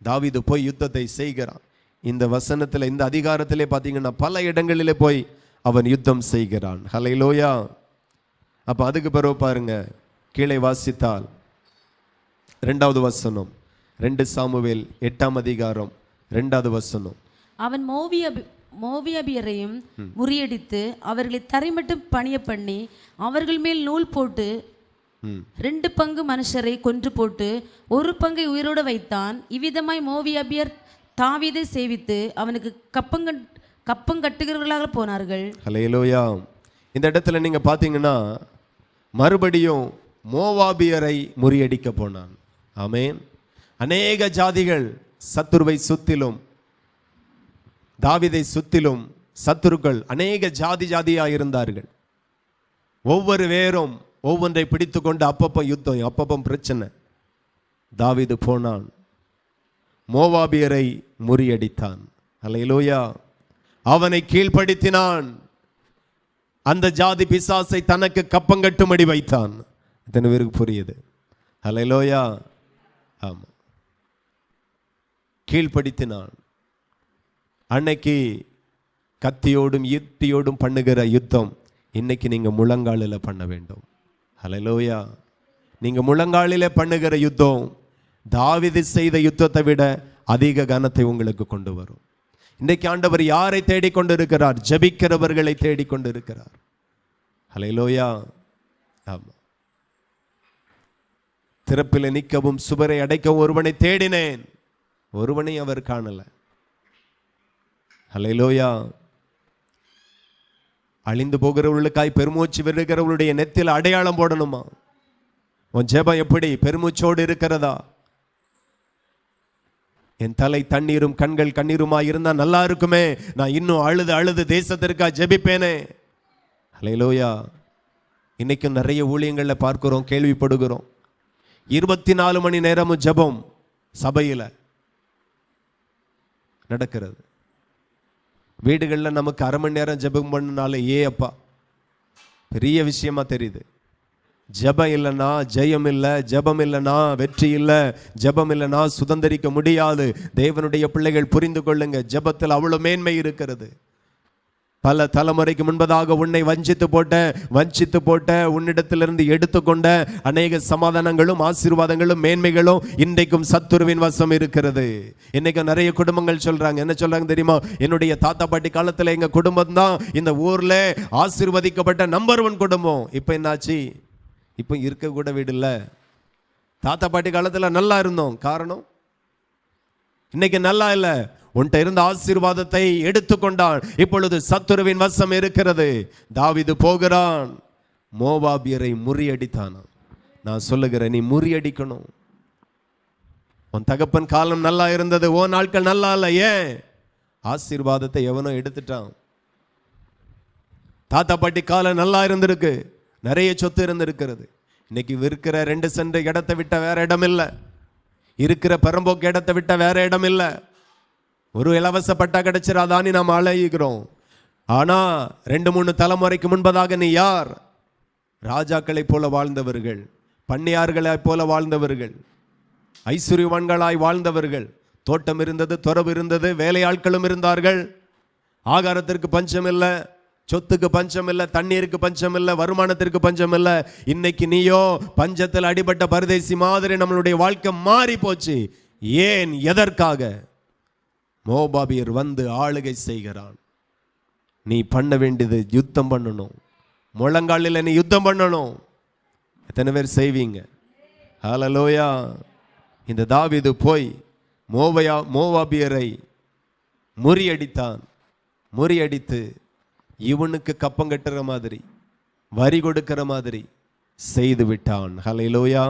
தாவீது போய் யுத்தத்தை செய்கிறான். இந்த வசனத்தில், இந்த அதிகாரத்திலே பார்த்தீங்கன்னா பல இடங்களிலே போய் அவன் யுத்தம் செய்கிறான். ஹல்லேலூயா. அப்ப அதுக்கு பிறகு பாருங்க, கீழே வாசித்தால் 2வது வசனம், 2 சாமுவேல் 8ஆம் அதிகாரம் 2வது வசனம். அவன் மோவியாபியரையும் முறியடித்து அவர்களை தரைமட்டும் பணிய பண்ணி அவர்கள் மேல் நூல் போட்டு 2 பங்கு மனுஷரை கொன்று போட்டு 1 பங்கை உயிரோடு வைத்தான். இவ்விதமாய் மோவியாபியர் தாவீதை சேவித்து அவனுக்கு கப்பம் கட்டுகிறவர்களாக போனார்கள். ஹல்லேலூயா. இந்த இடத்துல நீங்க பாத்தீங்கன்னா மறுபடியும் மோவாபியரை முறியடிக்க போனான். ஆமென். அநேக ஜாதிகள் சத்துருவை சுத்திலும், தாவீதை சுத்திலும் சத்துருக்கள் அநேக ஜாதியாக இருந்தார்கள். ஒவ்வொரு வேரும் ஒவ்வொன்றை பிடித்து கொண்டு அப்பப்போ யுத்தம், அப்பப்போ பிரச்சனை. தாவீது போனான், மோவாபியரை முறியடித்தான். ஹல்லேலூயா. அவனை கீழ்ப்படுத்தினான். அந்த ஜாதி பிசாசை தனக்கு கப்பங்கட்டுமடி வைத்தான். இத்தனை பேருக்கு புரியுது? ஹல்லேலூயா. ஆமா, கீழ்ப்படுத்தினான். அன்னைக்கு கத்தியோடும் ஈட்டியோடும் பண்ணுகிற யுத்தம் இன்னைக்கு நீங்க முழங்காலில் பண்ண வேண்டும். ஹல்லேலூயா. நீங்க முழங்காலில் பண்ணுகிற யுத்தம் தாவீது செய்த யுத்தத்தை விட அதிக கனத்தை உங்களுக்கு கொண்டு வரும். இன்றைக்கு ஆண்டவர் யாரை தேடிக்கொண்டிருக்கிறார்? ஜெபிக்கிறவர்களை தேடிக்கொண்டிருக்கிறார். ஹல்லேலூயா. ஆமா. திறப்பில் நிற்கவும் சுவரை அடைக்கவும் ஒருவனை தேடினேன், ஒருவனை அவர் காணல. ஹல்லேலூயா. அழிந்து போகிறவர்களுக்காய் பெருமூச்சு விடுகிறவர்களுடைய நெத்தியில் அடையாளம் போடணுமா? உன் ஜெபம் எப்படி பெருமூச்சோடு இருக்கிறதா? என் தலை தண்ணீரும் கண்கள் கண்ணீருமா இருந்தா நல்லா இருக்குமே, நான் இன்னும் அழுது அழுது தேசத்திற்காக ஜெபிப்பேனே. ஹல்லேலூயா. இன்னைக்கும் நிறைய ஊழியங்கள்ல பார்க்கிறோம், கேள்விப்படுகிறோம். 24 மணி நேரமும் ஜெபம் சபையில நடக்கிறது. வீடுகளில் நமக்கு 1/2 மணி நேரம் ஜெபம் பண்ணனால அப்பா பெரிய விஷயமா தெரியுது. ஜெபம் இல்லைன்னா ஜெயம் இல்லை, ஜெபம் இல்லைன்னா வெற்றி இல்லை, ஜெபம் இல்லைன்னா சுதந்திரிக்க முடியாது. தேவனுடைய பிள்ளைகள் புரிந்து கொள்ளுங்க, ஜெபத்தில் அவ்வளவு மேன்மை இருக்கிறது. பல தலைமுறைக்கு முன்பதாக உன்னை வஞ்சித்து போட்ட உன்னிடத்திலிருந்து எடுத்துக்கொண்ட அநேக சமாதானங்களும் ஆசீர்வாதங்களும் மேன்மைகளும் இன்றைக்கும் சத்துருவின் வசம் இருக்கிறது. இன்னைக்கு நிறைய குடும்பங்கள் சொல்றாங்க, என்ன சொல்றாங்க தெரியுமா? என்னுடைய தாத்தா பாட்டி காலத்துல எங்க குடும்பம் தான் இந்த ஊர்ல ஆசீர்வதிக்கப்பட்ட நம்பர் 1 குடும்பம். இப்ப என்னாச்சு? இப்போ இருக்க கூட வீடு இல்லை. தாத்தா பாட்டி காலத்துல நல்லா இருந்தோம், காரணம் இன்னைக்கு நல்லா இல்லை. உன்கிட்ட இருந்த ஆசீர்வாதத்தை எடுத்துக்கொண்டான், இப்பொழுது சத்துருவின் வசம் இருக்கிறது. தாவீது போகிறான், மோவாபியரை முறியடித்தான். நான் சொல்லுகிறேன், நீ முறியடிக்கணும். உன் தகப்பன் காலம் நல்லா இருந்தது, ஓ நாட்கள் நல்லா இல்லை. ஏன்? ஆசீர்வாதத்தை எவனோ எடுத்துட்டான். தாத்தா பாட்டி காலம் நல்லா இருந்திருக்கு, நிறைய சொத்து இருந்திருக்கிறது. இன்னைக்கு இருக்கிற 2 சென்ட் இடத்தை விட்ட வேற இடம் இல்லை, இருக்கிற பரம்போக்கு இடத்தை விட்ட வேற இடம் இல்லை. ஒரு இலவச பட்டா கிடைச்சிடாதான்னு நாம் அழைக்கிறோம். ஆனா 2-3 தலைமுறைக்கு முன்பதாக நீ யார்? ராஜாக்களை போல வாழ்ந்தவர்கள், பண்ணையார்களை போல வாழ்ந்தவர்கள், ஐஸ்வர்யவான்களாய் வாழ்ந்தவர்கள். தோட்டம் இருந்தது, துறவு இருந்தது, வேலையாட்களும் இருந்தார்கள். ஆகாரத்திற்கு பஞ்சம் இல்லை, சொத்துக்கு பஞ்சம் இல்லை, தண்ணீருக்கு பஞ்சம் இல்லை, வருமானத்திற்கு பஞ்சம் இல்லை. இன்னைக்கு நீயோ பஞ்சத்தில் அடிபட்ட பரதேசி மாதிரி நம்மளுடைய வாழ்க்கை மாறி போச்சு. ஏன்? எதற்காக? மோவாபியர் வந்து ஆளுகை செய்கிறான். நீ பண்ண வேண்டியது யுத்தம் பண்ணணும். முழங்காலில் நீ யுத்தம் பண்ணணும். எத்தனை பேர் செய்வீங்க? ஹல்லேலூயா. இந்த தாவீது போய் மோவாபியரை முறியடித்தான். முறியடித்து இவனுக்கு கப்பம் கட்டுற மாதிரி, வரி கொடுக்கிற மாதிரி செய்து விட்டான். ஹல்லேலூயா.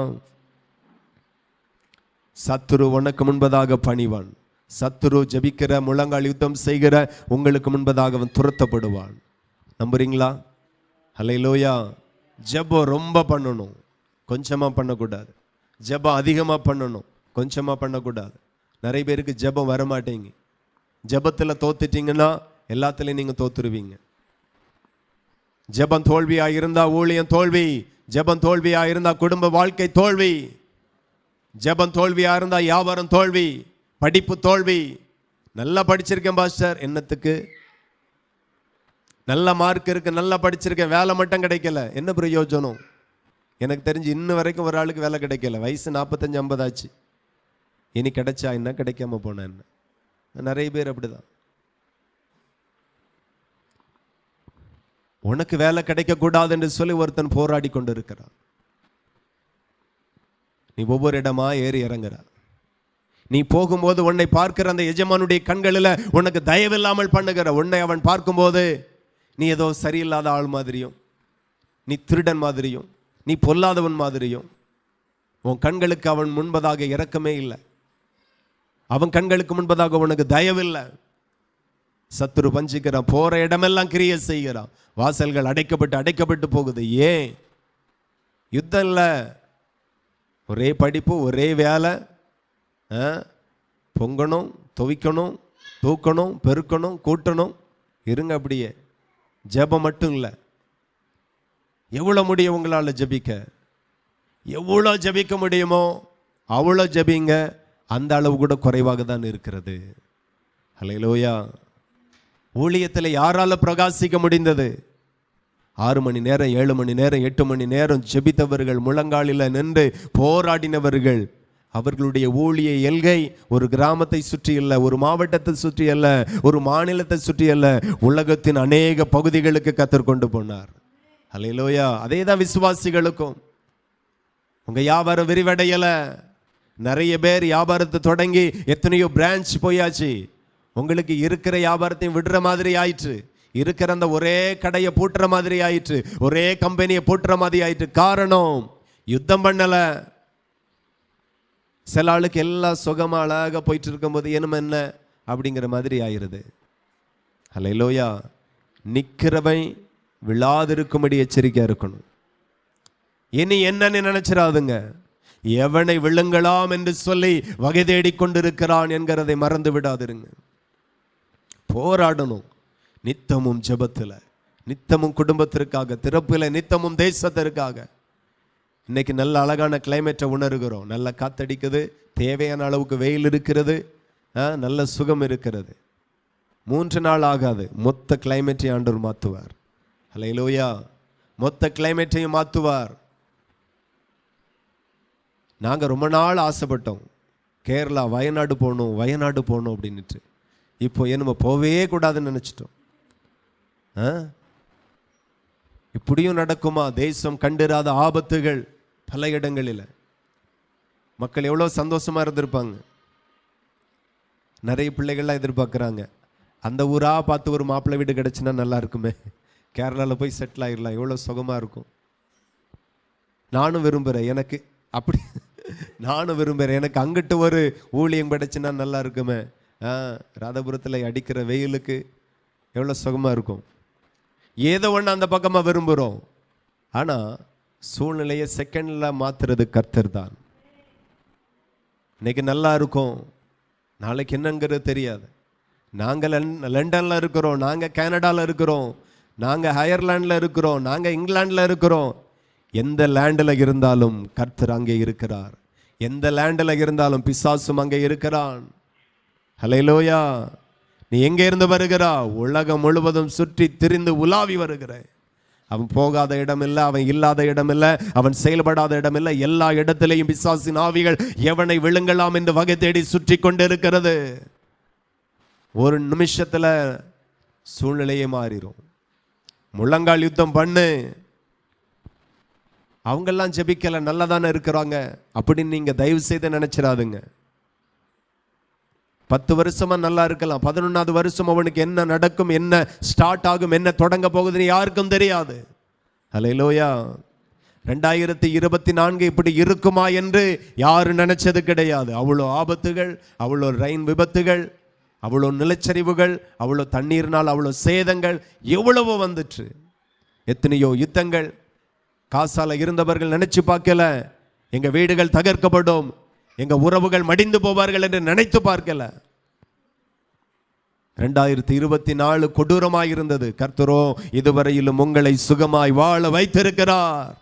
சத்துரு உனக்கு முன்பதாக பணிவான், சத்துரு ஜபிக்கிற முழங்கால் யுத்தம் செய்கிற உங்களுக்கு முன்பதாக அவன் துரத்தப்படுவான். நம்புறீங்களா? ஹல்லேலூயா. ஜெபம் ரொம்ப பண்ணணும், கொஞ்சமாக பண்ணக்கூடாது. ஜெபம் அதிகமாக பண்ணணும், கொஞ்சமாக பண்ணக்கூடாது. நிறைய பேருக்கு ஜெபம் வரமாட்டேங்க. ஜெபத்தில் தோத்துட்டீங்கன்னா எல்லாத்துலேயும் நீங்கள் தோத்துருவீங்க. ஜெபம் தோல்வியாக இருந்தால் ஊழியம் தோல்வி, ஜெபம் தோல்வியாக இருந்தால் குடும்ப வாழ்க்கை தோல்வி, ஜெபம் தோல்வியாக இருந்தால் வியாபாரம் தோல்வி, படிப்பு தோல்வி. நல்லா படிச்சிருக்கேன் பாஸ்டர், என்னத்துக்கு? நல்ல மார்க் இருக்கு, நல்லா படிச்சிருக்கேன், வேலை மட்டும் கிடைக்கல, என்ன பிரயோஜனம்? எனக்கு தெரிஞ்சு இன்னும் வரைக்கும் ஒரு ஆளுக்கு வேலை கிடைக்கல. வயசு 45-50 ஆச்சு. இனி கிடைச்சா என்ன, கிடைக்காம போன என்ன? நிறைய பேர் அப்படிதான். உனக்கு வேலை கிடைக்க கூடாது என்று சொல்லி ஒருத்தன் போராடி கொண்டு இருக்கிறான். நீ ஒவ்வொரு இடமா ஏறி இறங்குற. நீ போகும்போது உன்னை பார்க்கிற அந்த எஜமானுடைய கண்களில் உனக்கு தயவில்லாமல் பண்ணுகிற உன்னை அவன் பார்க்கும்போது நீ ஏதோ சரியில்லாத ஆள் மாதிரியும், நீ திருடன் மாதிரியும், நீ பொல்லாதவன் மாதிரியும், உன் கண்களுக்கு அவன் முன்பதாக இரக்கமே இல்லை, அவன் கண்களுக்கு முன்பதாக உனக்கு தயவில்லை. சத்துரு பஞ்சிக்கிறான், போற இடமெல்லாம் கிரியை செய்கிறான், வாசல்கள் அடைக்கப்பட்டு போகுது. ஏன்? யுத்தம் இல்லை, ஒரே படிப்பு, ஒரே வேலை, பொங்கணும், துவைக்கணும், தூக்கணும், பெருக்கணும், கூட்டணும், இருங்க அப்படியே. ஜெபம் மட்டும் இல்லை. எவ்வளோ முடியும் உங்களால் ஜெபிக்க? எவ்வளோ ஜெபிக்க முடியுமோ அவ்வளோ ஜெபிங்க. அந்த அளவு கூட குறைவாக தான் இருக்கிறது. ஹல்லேலூயா. ஊழியத்தில் யாரால பிரகாசிக்க முடிந்தது? 6 மணி நேரம், 7 மணி நேரம், 8 மணி நேரம் ஜெபித்தவர்கள், முழங்காலில் நின்று போராடினவர்கள். அவர்களுடைய ஊழிய எல்கை ஒரு கிராமத்தை சுற்றி அல்ல, ஒரு மாவட்டத்தை சுற்றி அல்ல, ஒரு மாநிலத்தை சுற்றி அல்ல, உலகத்தின் அநேக பகுதிகளுக்கு கர்த்தர் கொண்டு போனார். ஹல்லேலூயா. அதே தான் விசுவாசிகளுக்கும். உங்க வியாபாரம் விரிவடையலை. நிறைய பேர் வியாபாரத்தை தொடங்கி எத்தனையோ பிரான்ச் போயாச்சு. உங்களுக்கு இருக்கிற வியாபாரத்தையும் விடுற மாதிரி ஆயிற்று, இருக்கிற அந்த ஒரே கடையை பூட்டுற மாதிரி ஆயிற்று, ஒரே கம்பெனியை பூட்டுற மாதிரி ஆயிற்று. காரணம், யுத்தம் பண்ணல. சில ஆளுக்கு எல்லாம் சுகமா அழகாக போயிட்டு இருக்கும்போது என்ன அப்படிங்கிற மாதிரி ஆயிருது. ஹல்லேலூயா. நிக்கிறவன் விழாதிருக்கும்படி எச்சரிக்கையா இருக்கணும். இனி என்னன்னு நினைச்சிடாதுங்க. எவனை விழுங்கலாம் என்று சொல்லி வகை தேடிக்கொண்டிருக்கிறான் என்கிறதை மறந்து விடாதிருங்க. போராடணும் நித்தமும் ஜெபத்தில், நித்தமும் குடும்பத்திற்காக, திறப்பில் நித்தமும் தேசத்திற்காக. இன்னைக்கு நல்ல அழகான கிளைமேட்டை உணர்கிறோம். நல்ல காத்தடிக்குது, தேவையான அளவுக்கு வெயில் இருக்கிறது, நல்ல சுகம் இருக்கிறது. 3 நாள் ஆகாது, மொத்த கிளைமேட்டையும் ஆண்டவர் மாற்றுவார். ஹல்லேலூயா. மொத்த கிளைமேட்டையும் மாற்றுவார். நாங்கள் ரொம்ப நாள் ஆசைப்பட்டோம், கேரளா வயநாடு போகணும் அப்படின்ட்டு. இப்போ நம்ம போவே கூடாதுன்னு நினச்சிட்டோம். இப்படியும் நடக்குமா? தேசம் கண்டிராத ஆபத்துகள் பல இடங்களில். மக்கள் எவ்வளோ சந்தோஷமா இருந்திருப்பாங்க. நிறைய பிள்ளைகள்லாம் எதிர்பார்க்குறாங்க, அந்த ஊராக பார்த்து ஒரு மாப்பிள்ளை வீடு கிடச்சுன்னா நல்லா இருக்குமே, கேரளாவில் போய் செட்டில் ஆகிடலாம், எவ்வளோ சுகமாக இருக்கும். நானும் விரும்புகிறேன், எனக்கு அப்படி நானும் விரும்புகிறேன், எனக்கு அங்கிட்டு ஒரு ஊழியம் கிடச்சுன்னா நல்லா இருக்குமே. ராதாபுரத்தில் அடிக்கிற வெயிலுக்கு எவ்வளோ சுகமாக இருக்கும். ஏதோ ஒன்று அந்த பக்கமாக விரும்புகிறோம். ஆனால் சூழ்நிலையை செகண்டில் மாற்றுறது கர்த்தர் தான். இன்னைக்கு நல்லா இருக்கும், நாளைக்கு என்னங்கிறது தெரியாது. நாங்கள் லண்டனில் இருக்கிறோம், நாங்கள் கனடாவில் இருக்கிறோம், நாங்கள் அயர்லாண்டில் இருக்கிறோம், நாங்கள் இங்கிலாண்டில் இருக்கிறோம். எந்த லேண்டில் இருந்தாலும் கர்த்தர் அங்கே இருக்கிறார். எந்த லேண்டில் இருந்தாலும் பிசாசும் அங்கே இருக்கிறான். ஹல்லேலூயா. நீ எங்கே இருந்து வருகிறா? உலகம் முழுவதும் சுற்றி திரிந்து உலாவி வருகிற. அவன் போகாத இடம் இல்லை, அவன் இல்லாத இடம் இல்லை, அவன் செயல்படாத இடம் இல்லை. எல்லா இடத்திலையும் பிசாசின் ஆவிகள் எவனை விழுங்கலாம் என்று வகை தேடி சுற்றி கொண்டு இருக்கிறது. ஒரு நிமிஷத்துல சூழ்நிலையே மாறிடும். முழங்கால் யுத்தம் பண்ணு. அவங்கெல்லாம் ஜெபிக்கல, நல்லா தானே இருக்கிறாங்க அப்படின்னு நீங்க தயவு செய்து நினைச்சிடாதுங்க. 10 வருஷமா நல்லா இருக்கலாம், 11வது வருஷம் அவனுக்கு என்ன நடக்கும், என்ன ஸ்டார்ட் ஆகும், என்ன தொடங்க போகுதுன்னு யாருக்கும் தெரியாது. ஹல்லேலூயா. 2024 இப்படி இருக்குமா என்று யாரும் நினைச்சது கிடையாது. அவ்வளோ ஆபத்துகள், அவ்வளோ ரயின் விபத்துகள், அவ்வளோ நிலச்சரிவுகள், அவ்வளோ தண்ணீர்னால் அவ்வளோ சேதங்கள் எவ்வளவோ வந்துச்சு. எத்தனையோ யுத்தங்கள். காசால இருந்தவர்கள் நினைச்சு பார்க்கல எங்க வீடுகள் தகர்க்கப்படும், எங்க உறவுகள் மடிந்து போவார்கள் என்று நினைத்து பார்க்கல. 2024 கொடூரமாய் இருந்தது. கர்த்தரோ இதுவரையிலும் உங்களை சுகமாய் வாழ வைத்திருக்கிறார்.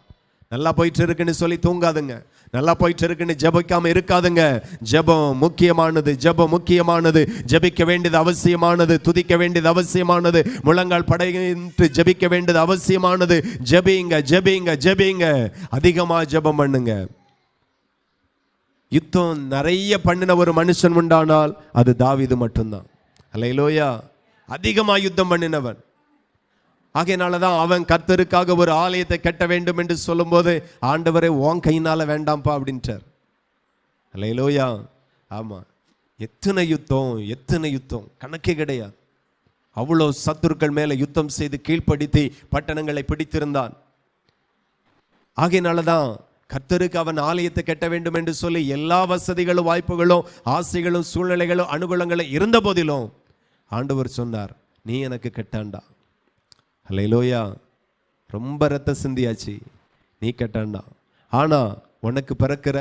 நல்லா போயிட்டு இருக்குன்னு சொல்லி தூங்காதுங்க, நல்லா போயிட்டு இருக்குன்னு ஜெபிக்காம இருக்காதுங்க. ஜெபம் முக்கியமானது, ஜெபம் முக்கியமானது. ஜெபிக்க வேண்டியது அவசியமானது, துதிக்க வேண்டியது அவசியமானது, முழங்கால் படையிட்டு ஜெபிக்க வேண்டியது அவசியமானது. ஜெபிங்க ஜெபிங்க ஜெபிங்க, அதிகமா ஜெபம் பண்ணுங்க. யுத்தம் நிறைய பண்ணின ஒரு மனுஷன் உண்டானால் அது தாவீது மட்டும்தான். அல்லேலூயா. அதிகமா யுத்தம் பண்ணினவன். ஆகையினாலதான் அவன் கர்த்தருக்காக ஒரு ஆலயத்தை கட்ட வேண்டும் என்று சொல்லும்போது, ஆண்டவரே உன் கையினால வேண்டாம்ப்பா அப்படின்ட்டார். அல்லேலூயா. ஆமா, எத்தனை யுத்தம், எத்தனை யுத்தம், கணக்கே கிடையாது. அவ்வளோ சத்துருக்கள் மேல யுத்தம் செய்து கீழ்ப்படுத்தி பட்டணங்களை பிடித்திருந்தான். ஆகையினாலதான் கர்த்தருக்கு அவன் ஆலயத்தை கட்ட வேண்டும் என்று சொல்லி எல்லா வசதிகளும் வாய்ப்புகளும் ஆசைகளும் சூழ்நிலைகளும் அனுகூலங்களும் இருந்த போதிலும் ஆண்டவர் சொன்னார், நீ எனக்கு கட்டாண்டா. அல்லேலூயா. ரொம்ப ரத்த சிந்தியாச்சு, நீ கட்டாண்டா. ஆனா உனக்கு பிறக்கிற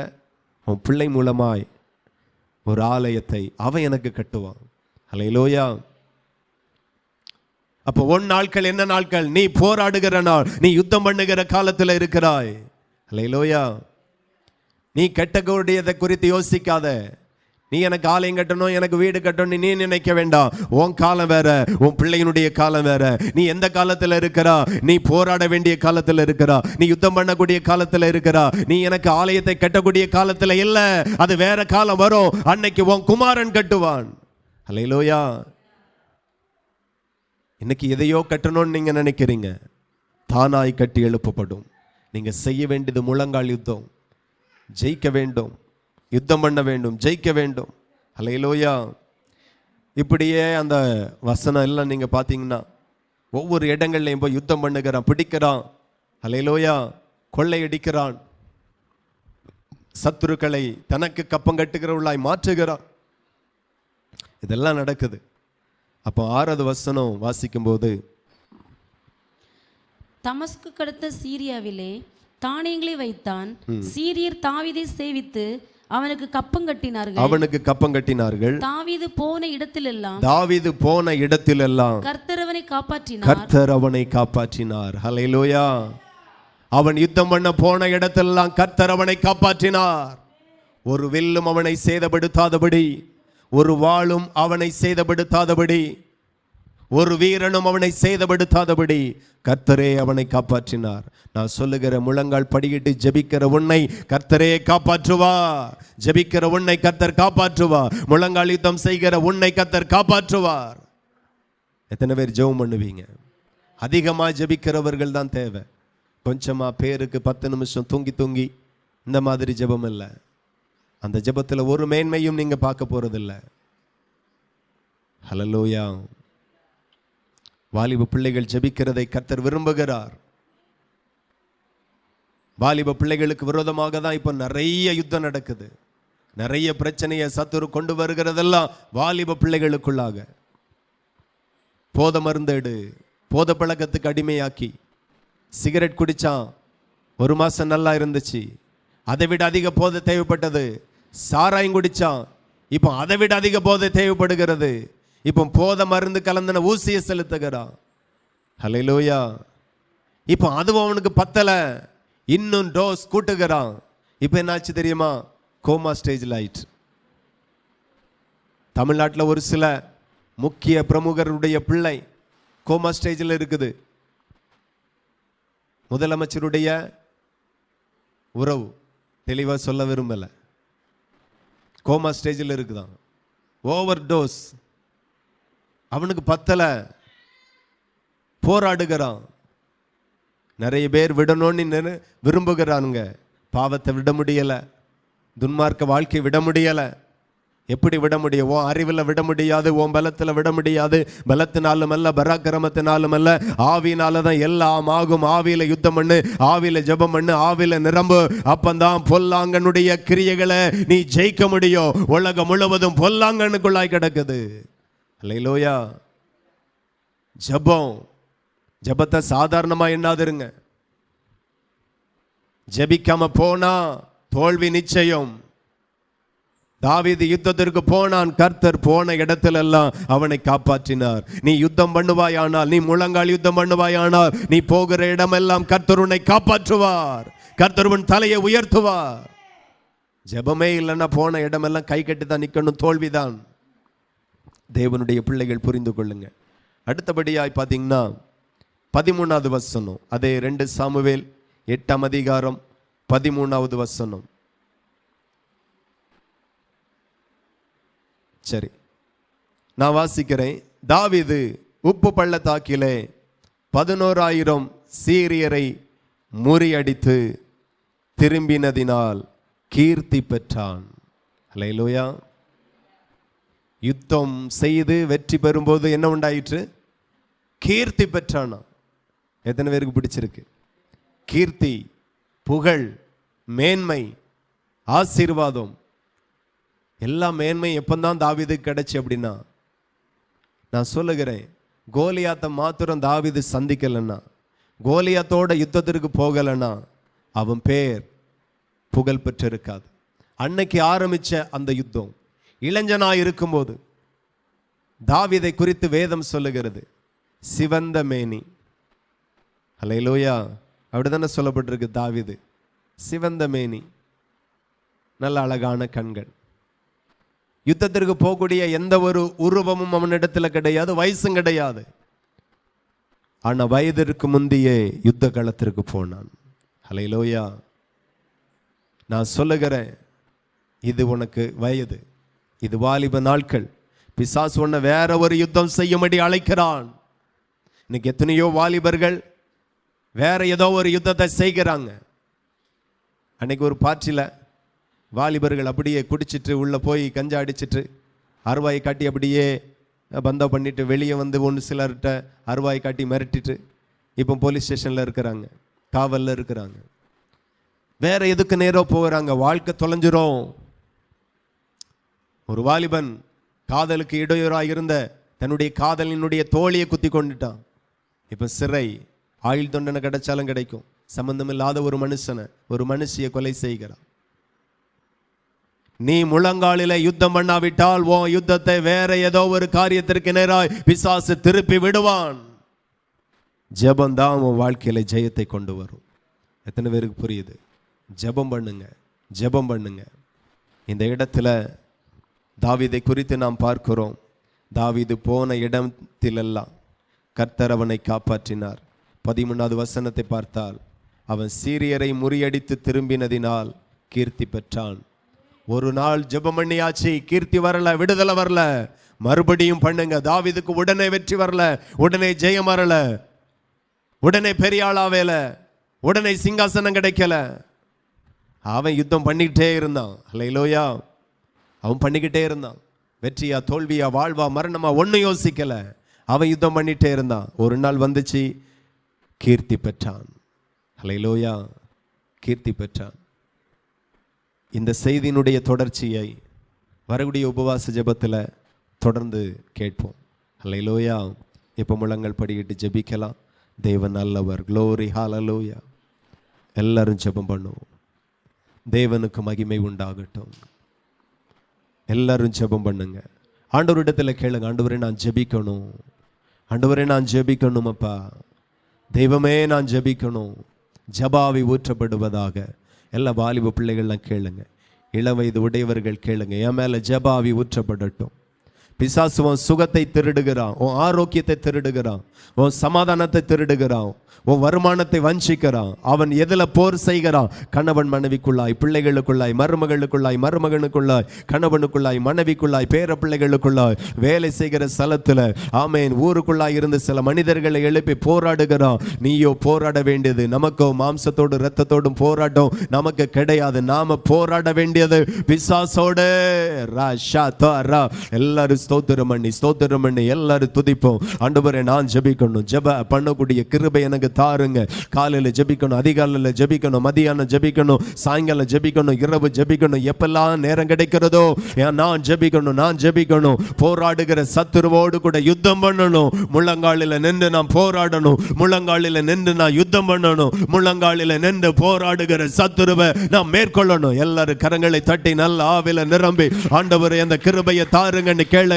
உன் பிள்ளை மூலமாய் ஒரு ஆலயத்தை அவன் எனக்கு கட்டுவான். அல்லேலூயா. அப்போ உன் நாட்கள் என்ன நாட்கள்? நீ போராடுகிற நாள், நீ யுத்தம் பண்ணுகிற காலத்தில் இருக்கிறாய். அல்லேலூயா. நீ கட்டக்கூடியதை குறித்து யோசிக்காத. நீ எனக்கு ஆலயம் கட்டணும், எனக்கு வீடு கட்டணும் நீ நினைக்க வேண்டாம். உன் காலம் வேற, உன் பிள்ளையினுடைய காலம் வேற. நீ எந்த காலத்துல இருக்கிறா? நீ போராட வேண்டிய காலத்துல இருக்கிறா, நீ யுத்தம் பண்ணக்கூடிய காலத்துல இருக்கிறா. நீ எனக்கு ஆலயத்தை கட்டக்கூடிய காலத்துல இல்ல, அது வேற காலம் வரும். அன்னைக்கு உன் குமாரன் கட்டுவான். அல்லேலூயா. இன்னைக்கு எதையோ கட்டணும்னு நீங்க நினைக்கிறீங்க, தானாய் கட்டி எழுப்பப்படும். நீங்க செய்ய வேண்டியது முழங்கால் யுத்தம். ஜெயிக்க வேண்டும், யுத்தம் பண்ண வேண்டும், ஜெயிக்க வேண்டும். அல்லேலூயா. இப்படியே அந்த வசனம் எல்லாம் நீங்க பாத்தீங்கன்னா ஒவ்வொரு இடங்கள்லையும் போய் யுத்தம் பண்ணுகிறான், பிடிக்கிறான். அல்லேலூயா. கொள்ளையடிக்கிறான், சத்துருக்களை தனக்கு கப்பம் கட்டுகிறவர்களாய் மாற்றுகிறான். இதெல்லாம் நடக்குது. அப்போ 6வது வசனம் வாசிக்கும் போது, தமஸ்கு அடுத்த சீரியாவிலே தானியங்களை வைத்தான். சீரியர் தாவீதை சேவித்து அவனுக்கு கப்பம் கட்டினார்கள். தாவீது போன இடத்திலெல்லாம் கர்த்தர் அவனை காப்பாற்றினார். ஹல்லேலூயா. அவன் யுத்தம் பண்ண போன இடத்திலெல்லாம் கர்த்தர் அவனை காப்பாற்றினார். ஒரு வில்லும் அவனை சேதப்படுத்தாதபடி, ஒரு வாளும் அவனை சேதப்படுத்தாதபடி, ஒரு வீரனும் அவனை சேதப்படுத்தாதபடி கர்த்தரே அவனை காப்பாற்றினார். நான் சொல்லுகிற முழங்கால் படியிட்டு ஜெபிக்கிற உன்னை கர்த்தரே காப்பாற்றுவார். ஜெபிக்கிற உன்னை கர்த்தர் காப்பாற்றுவார். முழங்கால் யுத்தம் செய்கிற உன்னை கர்த்தர் காப்பாற்றுவார். எத்தனை பேர் ஜெபம் பண்ணுவீங்க? அதிகமா ஜெபிக்கிறவர்கள் தான் தேவை. கொஞ்சமா பேருக்கு 10 நிமிஷம் தூங்கி இந்த மாதிரி ஜெபம் இல்லை. அந்த ஜெபத்துல ஒரு மேன்மையும் நீங்க பார்க்க போறதில்லை. ஹல்லேலூயா. வாலிப பிள்ளைகள் ஜெபிக்கிறதை கர்த்தர் விரும்புகிறார். வாலிப பிள்ளைகளுக்கு விரோதமாக தான் இப்போ நிறைய யுத்தம் நடக்குது. நிறைய பிரச்சனையை சத்துரு கொண்டு வருகிறதெல்லாம் வாலிப பிள்ளைகளுக்குள்ளாக. போத மருந்தெடு, போத பழக்கத்துக்கு அடிமையாக்கி, சிகரெட் குடிச்சான், 1 மாசம் நல்லா இருந்துச்சு, அதை விட அதிக போதை தேவைப்பட்டது. சாராயம் குடிச்சான், இப்போ அதை விட அதிக போதை தேவைப்படுகிறது. இப்போ போத மருந்து கலந்தன ஊசியை செலுத்துகிறான். ஹல்லேலூயா. இப்போ அதுவும் அவனுக்கு பத்தல, இன்னும் டோஸ் கூட்டுகிறான். இப்போ என்னாச்சு தெரியுமா? கோமா ஸ்டேஜில் ஆயிற்று. தமிழ்நாட்டில் ஒரு சில முக்கிய பிரமுகருடைய பிள்ளை கோமா ஸ்டேஜில் இருக்குது. முதலமைச்சருடைய உறவு தெளிவாக சொல்ல விரும்பல, கோமா ஸ்டேஜில் இருக்குதான். ஓவர் டோஸ், அவனுக்கு பத்தல, போராடுகிறான். நிறைய பேர் விடணும்னு விரும்புகிறானுங்க, பாவத்தை விட முடியல, துன்மார்க்க வாழ்க்கை விட முடியல. எப்படி விட முடியும்? உன் அறிவில் விட முடியாது, உன் பலத்தில் விட முடியாது. பலத்தினாலும் அல்ல, பராக்கிரமத்தினாலும் அல்ல, ஆவியினால தான் எல்லாம் ஆகும். ஆவியில யுத்தம் பண்ணு, ஆவியில ஜெபம் பண்ணு, ஆவியில நிரம்பு. அப்பந்தான் பொல்லாங்கனுடைய கிரியைகளை நீ ஜெயிக்க முடியும். உலகம் முழுவதும் பொல்லாங்கனுக்குள்ளாய் கிடக்குது. அல்லேலூயா. ஜெபம், ஜெபத்தை சாதாரணமா எண்ணாதிருங்க. ஜெபிக்காம போனா தோல்வி நிச்சயம். தாவீது யுத்தத்திற்கு போனான். கர்த்தர் போன இடத்துல எல்லாம் அவனை காப்பாற்றினார். நீ யுத்தம் பண்ணுவாயானால், நீ முழங்கால் யுத்தம் பண்ணுவாயானால், நீ போகிற இடமெல்லாம் கர்த்தர் உன்னை காப்பாற்றுவார். கர்த்தர் உன் தலையை உயர்த்துவார். ஜெபமே இல்லைன்னா போன இடமெல்லாம் கை கட்டி தான் நிக்கணும், தோல்விதான். தேவனுடைய பிள்ளைகள் புரிந்து கொள்ளுங்க. அடுத்தபடியாய் பார்த்தீங்கன்னா 13வது வசனம், அதே 2 சாமுவேல் 8ஆம் அதிகாரம் 13வது வசனம். சரி, நான் வாசிக்கிறேன். தாவீது உப்பு பள்ளத்தாக்கிலே 11,000 சீரியரை முறியடித்து திரும்பினதினால் கீர்த்தி பெற்றான். அல்லேலூயா. யுத்தம் செய்து வெற்றி பெறும்போது என்ன உண்டாயிற்று? கீர்த்தி பெற்றானா. எத்தனை பேருக்கு பிடிச்சிருக்கு? கீர்த்தி, புகழ், மேன்மை, ஆசீர்வாதம், எல்லா மேன்மை எப்பந்தான் தாவீதுக்கு கிடைச்சி அப்படின்னா, நான் சொல்லுகிறேன், கோலியாத்தை மாத்திரம் தாவீது சந்திக்கலைன்னா, கோலியாத்தோட யுத்தத்திற்கு போகலைன்னா அவன் பேர் புகழ் பெற்றிருக்காது. அன்னைக்கு ஆரம்பிச்ச அந்த யுத்தம் இளைஞனாய் இருக்கும்போது தாவீதை குறித்து வேதம் சொல்லுகிறது, சிவந்த மேனி. அல்லேலூயா. அப்படிதானே சொல்லப்பட்டிருக்கு. தாவீது சிவந்த மேனி, நல்ல அழகான கண்கள். யுத்தத்திற்கு போகக்கூடிய எந்த ஒரு உருவமும் அவனிடத்துல கிடையாது, வயசும் கிடையாது. ஆனா வயதிற்கு முந்தியே யுத்த களத்திற்கு போனான். அல்லேலூயா. நான் சொல்லுகிறேன், இது உனக்கு வயது, இது வாலிப நாட்கள். பிசாசு உன்னை வேற ஒரு யுத்தம் செய்யும்படி அழைக்கிறான். இன்னைக்கு எத்தனையோ வாலிபர்கள் வேற ஏதோ ஒரு யுத்தத்தை செய்கிறாங்க. அன்னைக்கு ஒரு பார்ட்டியில் வாலிபர்கள் அப்படியே குடிச்சிட்டு உள்ள போய் கஞ்சா அடிச்சிட்டு அருவாயை காட்டி அப்படியே பந்தா பண்ணிட்டு வெளியே வந்து ஒன்று சிலர்கிட்ட அருவாயை காட்டி மிரட்டிட்டு இப்போ போலீஸ் ஸ்டேஷனில் இருக்கிறாங்க, காவலில் இருக்கிறாங்க. வேற எதுக்கு நேரம் போகிறாங்க? வாழ்க்கை தொலைஞ்சிரும். ஒரு வாலிபன் காதலுக்கு இடையூறாக இருந்த தன்னுடைய காதலினுடைய தோழியை குத்தி கொண்டுட்டான். இப்போ சிறை, ஆயுள் தண்டனை கிடைச்சாலும் கிடைக்கும். சம்பந்தம் இல்லாத ஒரு மனுஷனை, ஒரு மனுஷியை கொலை செய்கிறான். நீ முழங்காலில யுத்தம் பண்ணாவிட்டால் உன் யுத்தத்தை வேற ஏதோ ஒரு காரியத்திற்கு நேராய் பிசாசு திருப்பி விடுவான். ஜெபம் தான் உன் வாழ்க்கையில ஜெயத்தை கொண்டு வரும். எத்தனை பேருக்கு புரியுது? ஜெபம் பண்ணுங்க, ஜெபம் பண்ணுங்க. இந்த இடத்துல தாவீதை குறித்து நாம் பார்க்கிறோம். தாவீது போன இடத்திலெல்லாம் கர்த்தர் அவனை காப்பாற்றினார். 13வது வசனத்தை பார்த்தால், அவன் சீரியரை முறியடித்து திரும்பினதினால் கீர்த்தி பெற்றான். ஒரு நாள் ஜெபம் பண்ணியாச்சு, கீர்த்தி வரல, விடுதலை வரல. மறுபடியும் பண்ணுங்க. தாவீதுக்கு உடனே வெற்றி வரல, உடனே ஜெயம் வரல, உடனே பெரிய ஆளாவேல, உடனே சிங்காசனம் கிடைக்கல. அவன் யுத்தம் பண்ணிக்கிட்டே இருந்தான். அல்லேலூயா. அவன் பண்ணிக்கிட்டே இருந்தான். வெற்றியா தோல்வியா வாழ்வா மரணமா ஒன்னும் யோசிக்கல. அவன் யுத்தம் பண்ணிட்டே இருந்தான். ஒரு நாள் வந்துச்சு, கீர்த்தி பெற்றான். அல்லேலூயா. கீர்த்தி பெற்றான். இந்த செய்தியினுடைய தொடர்ச்சியை வரக்கூடிய உபவாச ஜெபத்தில் தொடர்ந்து கேட்போம். அல்லேலூயா. இப்போ முழங்கள் படிக்கிட்டு ஜெபிக்கலாம். தேவன் நல்லவர். க்ளோரி, ஹல்லேலூயா. எல்லாரும் ஜெபம் பண்ணுவோம். தேவனுக்கு மகிமை உண்டாகட்டும். எல்லாரும் ஜெபம் பண்ணுங்க. ஆண்டவரிடத்தில் கேளுங்க, ஆண்டவரே நான் ஜெபிக்கணும், ஆண்டவரே நான் ஜெபிக்கணும் அப்பா, தெய்வமே நான் ஜெபிக்கணும். ஜபாவி ஊற்றப்படுவதாக. எல்லா வாலிப பிள்ளைகள்லாம் கேளுங்க, இளவயது உடையவர்கள் கேளுங்க, என் மேலே ஜபாவி ஊற்றப்படட்டும். பிசாசு உன் சுகத்தை திருடுகிறான், உன் ஆரோக்கியத்தை திருடுகிறான், உன் சமாதானத்தை திருடுகிறான், உன் வருமானத்தை வஞ்சிக்கிறான். அவன் எதுல போர் செய்கிறான்? கணவன் மனைவிக்குள்ளாய், பிள்ளைகளுக்குள்ளாய், மருமகளுக்குள்ளாய், மருமகனுக்குள்ளாய், கணவனுக்குள்ளாய், மனைவிக்குள்ளாய், பேர பிள்ளைகளுக்குள்ளாய், வேலை செய்கிற ஸ்தலத்துல, ஆமேன், ஊருக்குள்ளாய் இருந்து சில மனிதர்களை எழுப்பி போராடுகிறான். நீயோ போராட வேண்டியது, நமக்கோ மாம்சத்தோடு இரத்தத்தோடும் போராட்டம் நமக்கு கிடையாது. நாம போராட வேண்டியது பிசாசோடு. எல்லாரும் ஸ்தோத்திரம் பண்ணி எல்லாரும் துதிப்போம். ஆண்டவரே, நான் ஜெபிக்கணும், ஜெப பண்ணக்கூடிய கிருபை எனக்கு தாருங்க. காலையில ஜெபிக்கணும், அதிகாலையில ஜெபிக்கணும், மதியானம் ஜெபிக்கணும், சாயங்காலம் ஜெபிக்கணும், இரவு ஜெபிக்கணும். எப்பெல்லாம் நேரம் கிடைக்கிறதோ நான் ஜெபிக்கணும். போராடுகிற சத்துருவோடு கூட யுத்தம் பண்ணணும். முழங்காலில நின்று நான் போராடணும், முழங்காலில நின்று நான் யுத்தம் பண்ணணும், முழங்காலில நின்று போராடுகிற சத்துருவை நான் மேற்கொள்ளணும். எல்லாரும் கரங்களை தட்டி நல்ல ஆவில நிரம்பி ஆண்டவரே அந்த கிருபையை தாருங்கன்னு கேளுங்க.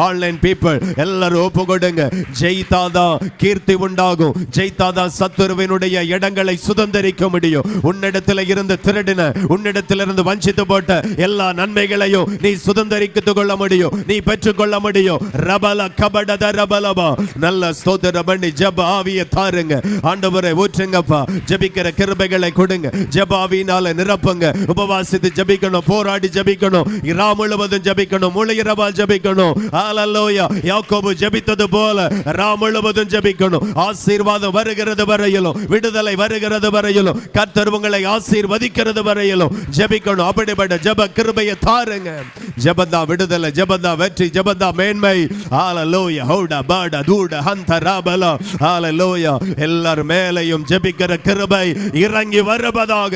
ஆன்லைன் பீப்பிள் எல்லாரும் ஒப்பு கொடுங்க. ஜெயித்தாதான் கீர்த்தி உண்டாகும், ஜெயித்தாதான் சத்துருவினுடைய இடங்களை சுதந்திரிக்க முடியும். உன்னிடத்தில் இருந்து திருடின, உன்னிடத்தில் இருந்து வஞ்சித்து போட்ட எல்லா நன்மைகளையும் நீ சுதந்திரித்து கொள்ள முடியும், நீ பெற்றுக்கொள்ள முடியும். ரபல கபடத ரபலபா. நல்ல ஸ்தோத்திரம் பண்ணி ஜெப ஆவியை தாருங்க. ஆண்டவரே ஊற்றுங்கப்பா, ஜெபிக்கிற கிருபைகளை கொடுங்க, ஜெப ஆவியினால நிரப்புங்க. உபவாசித்து ஜெபிக்கணும், போராடி ஜெபிக்கணும், இரா முழுவதும் ஜெபிக்கணும், முழுகிரவா ஜெபிக்கணும். ஹல்லேலூயா. யாக்கோபு ஜெபித்தது போல ரா முழுவதும் ஜெபிக்கணும். ஆசீர்வாதம் வருகிறது வரையிலும், விடுதலை வருகிறது வரையிலும், கர்த்தர் உங்களை ஆசீர்வதிக்கிறது வரையிலும் ஜெபிக்கணும். அப்படிப்பட்ட ஜெப கிருபையை தாருங்க. ஜெபதா விடுதலை, ஜெபதா வெற்றி, ஜெபதா மேன்மை. ஹல்லேலூயா. ஹோடா பாடா தூட ஹந்த ராபலா. ஹல்லேலூயா. எல்லார் மேலையும் ஜெபிக்கிற கிருபை இறங்கி வருவதாக.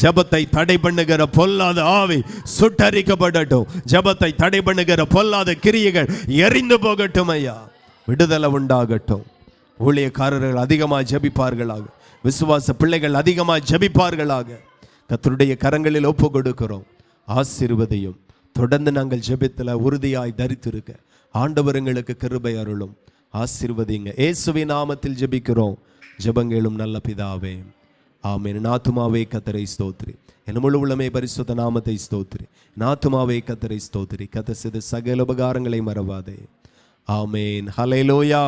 ஜெபத்தை தடை பண்ணுகிற பொல்லாத ஆவி சுட்டரிக்கப்படட்டும். ஜெபத்தை தடை பண்ணுகிற பொல்லாத கிரியைகள் எரிந்து போகட்டும் ஐயா. விடுதலை உண்டாகட்டும். ஊழியக்காரர்கள் அதிகமாக ஜெபிப்பார்களாக, விசுவாச பிள்ளைகள் அதிகமாக ஜெபிப்பார்களாக. கர்த்தருடைய கரங்களில் ஒப்பு கொடுக்கிறோம். ஆசீர்வதியும். தொடர்ந்து நாங்கள் ஜெபத்தில் உறுதியாய் தரித்திருக்க ஆண்டவர் எங்களுக்கு கிருபை அருளும். ஆசீர்வதிங்க. இயேசுவின் நாமத்தில் ஜெபிக்கிறோம். ஜெபங்களும் நல்ல பிதாவே, ஆமென். நாத்துமாவே கர்த்தரை ஸ்தோத்திரி, என் முழு உள்ளமே பரிசுத்த நாமத்தை ஸ்தோத்திரி. நாத்துமாவே கர்த்தரை ஸ்தோத்திரி. கர்த்தர் செய்த சகல உபகாரங்களை மறவாதே. ஆமென். ஹல்லேலூயா.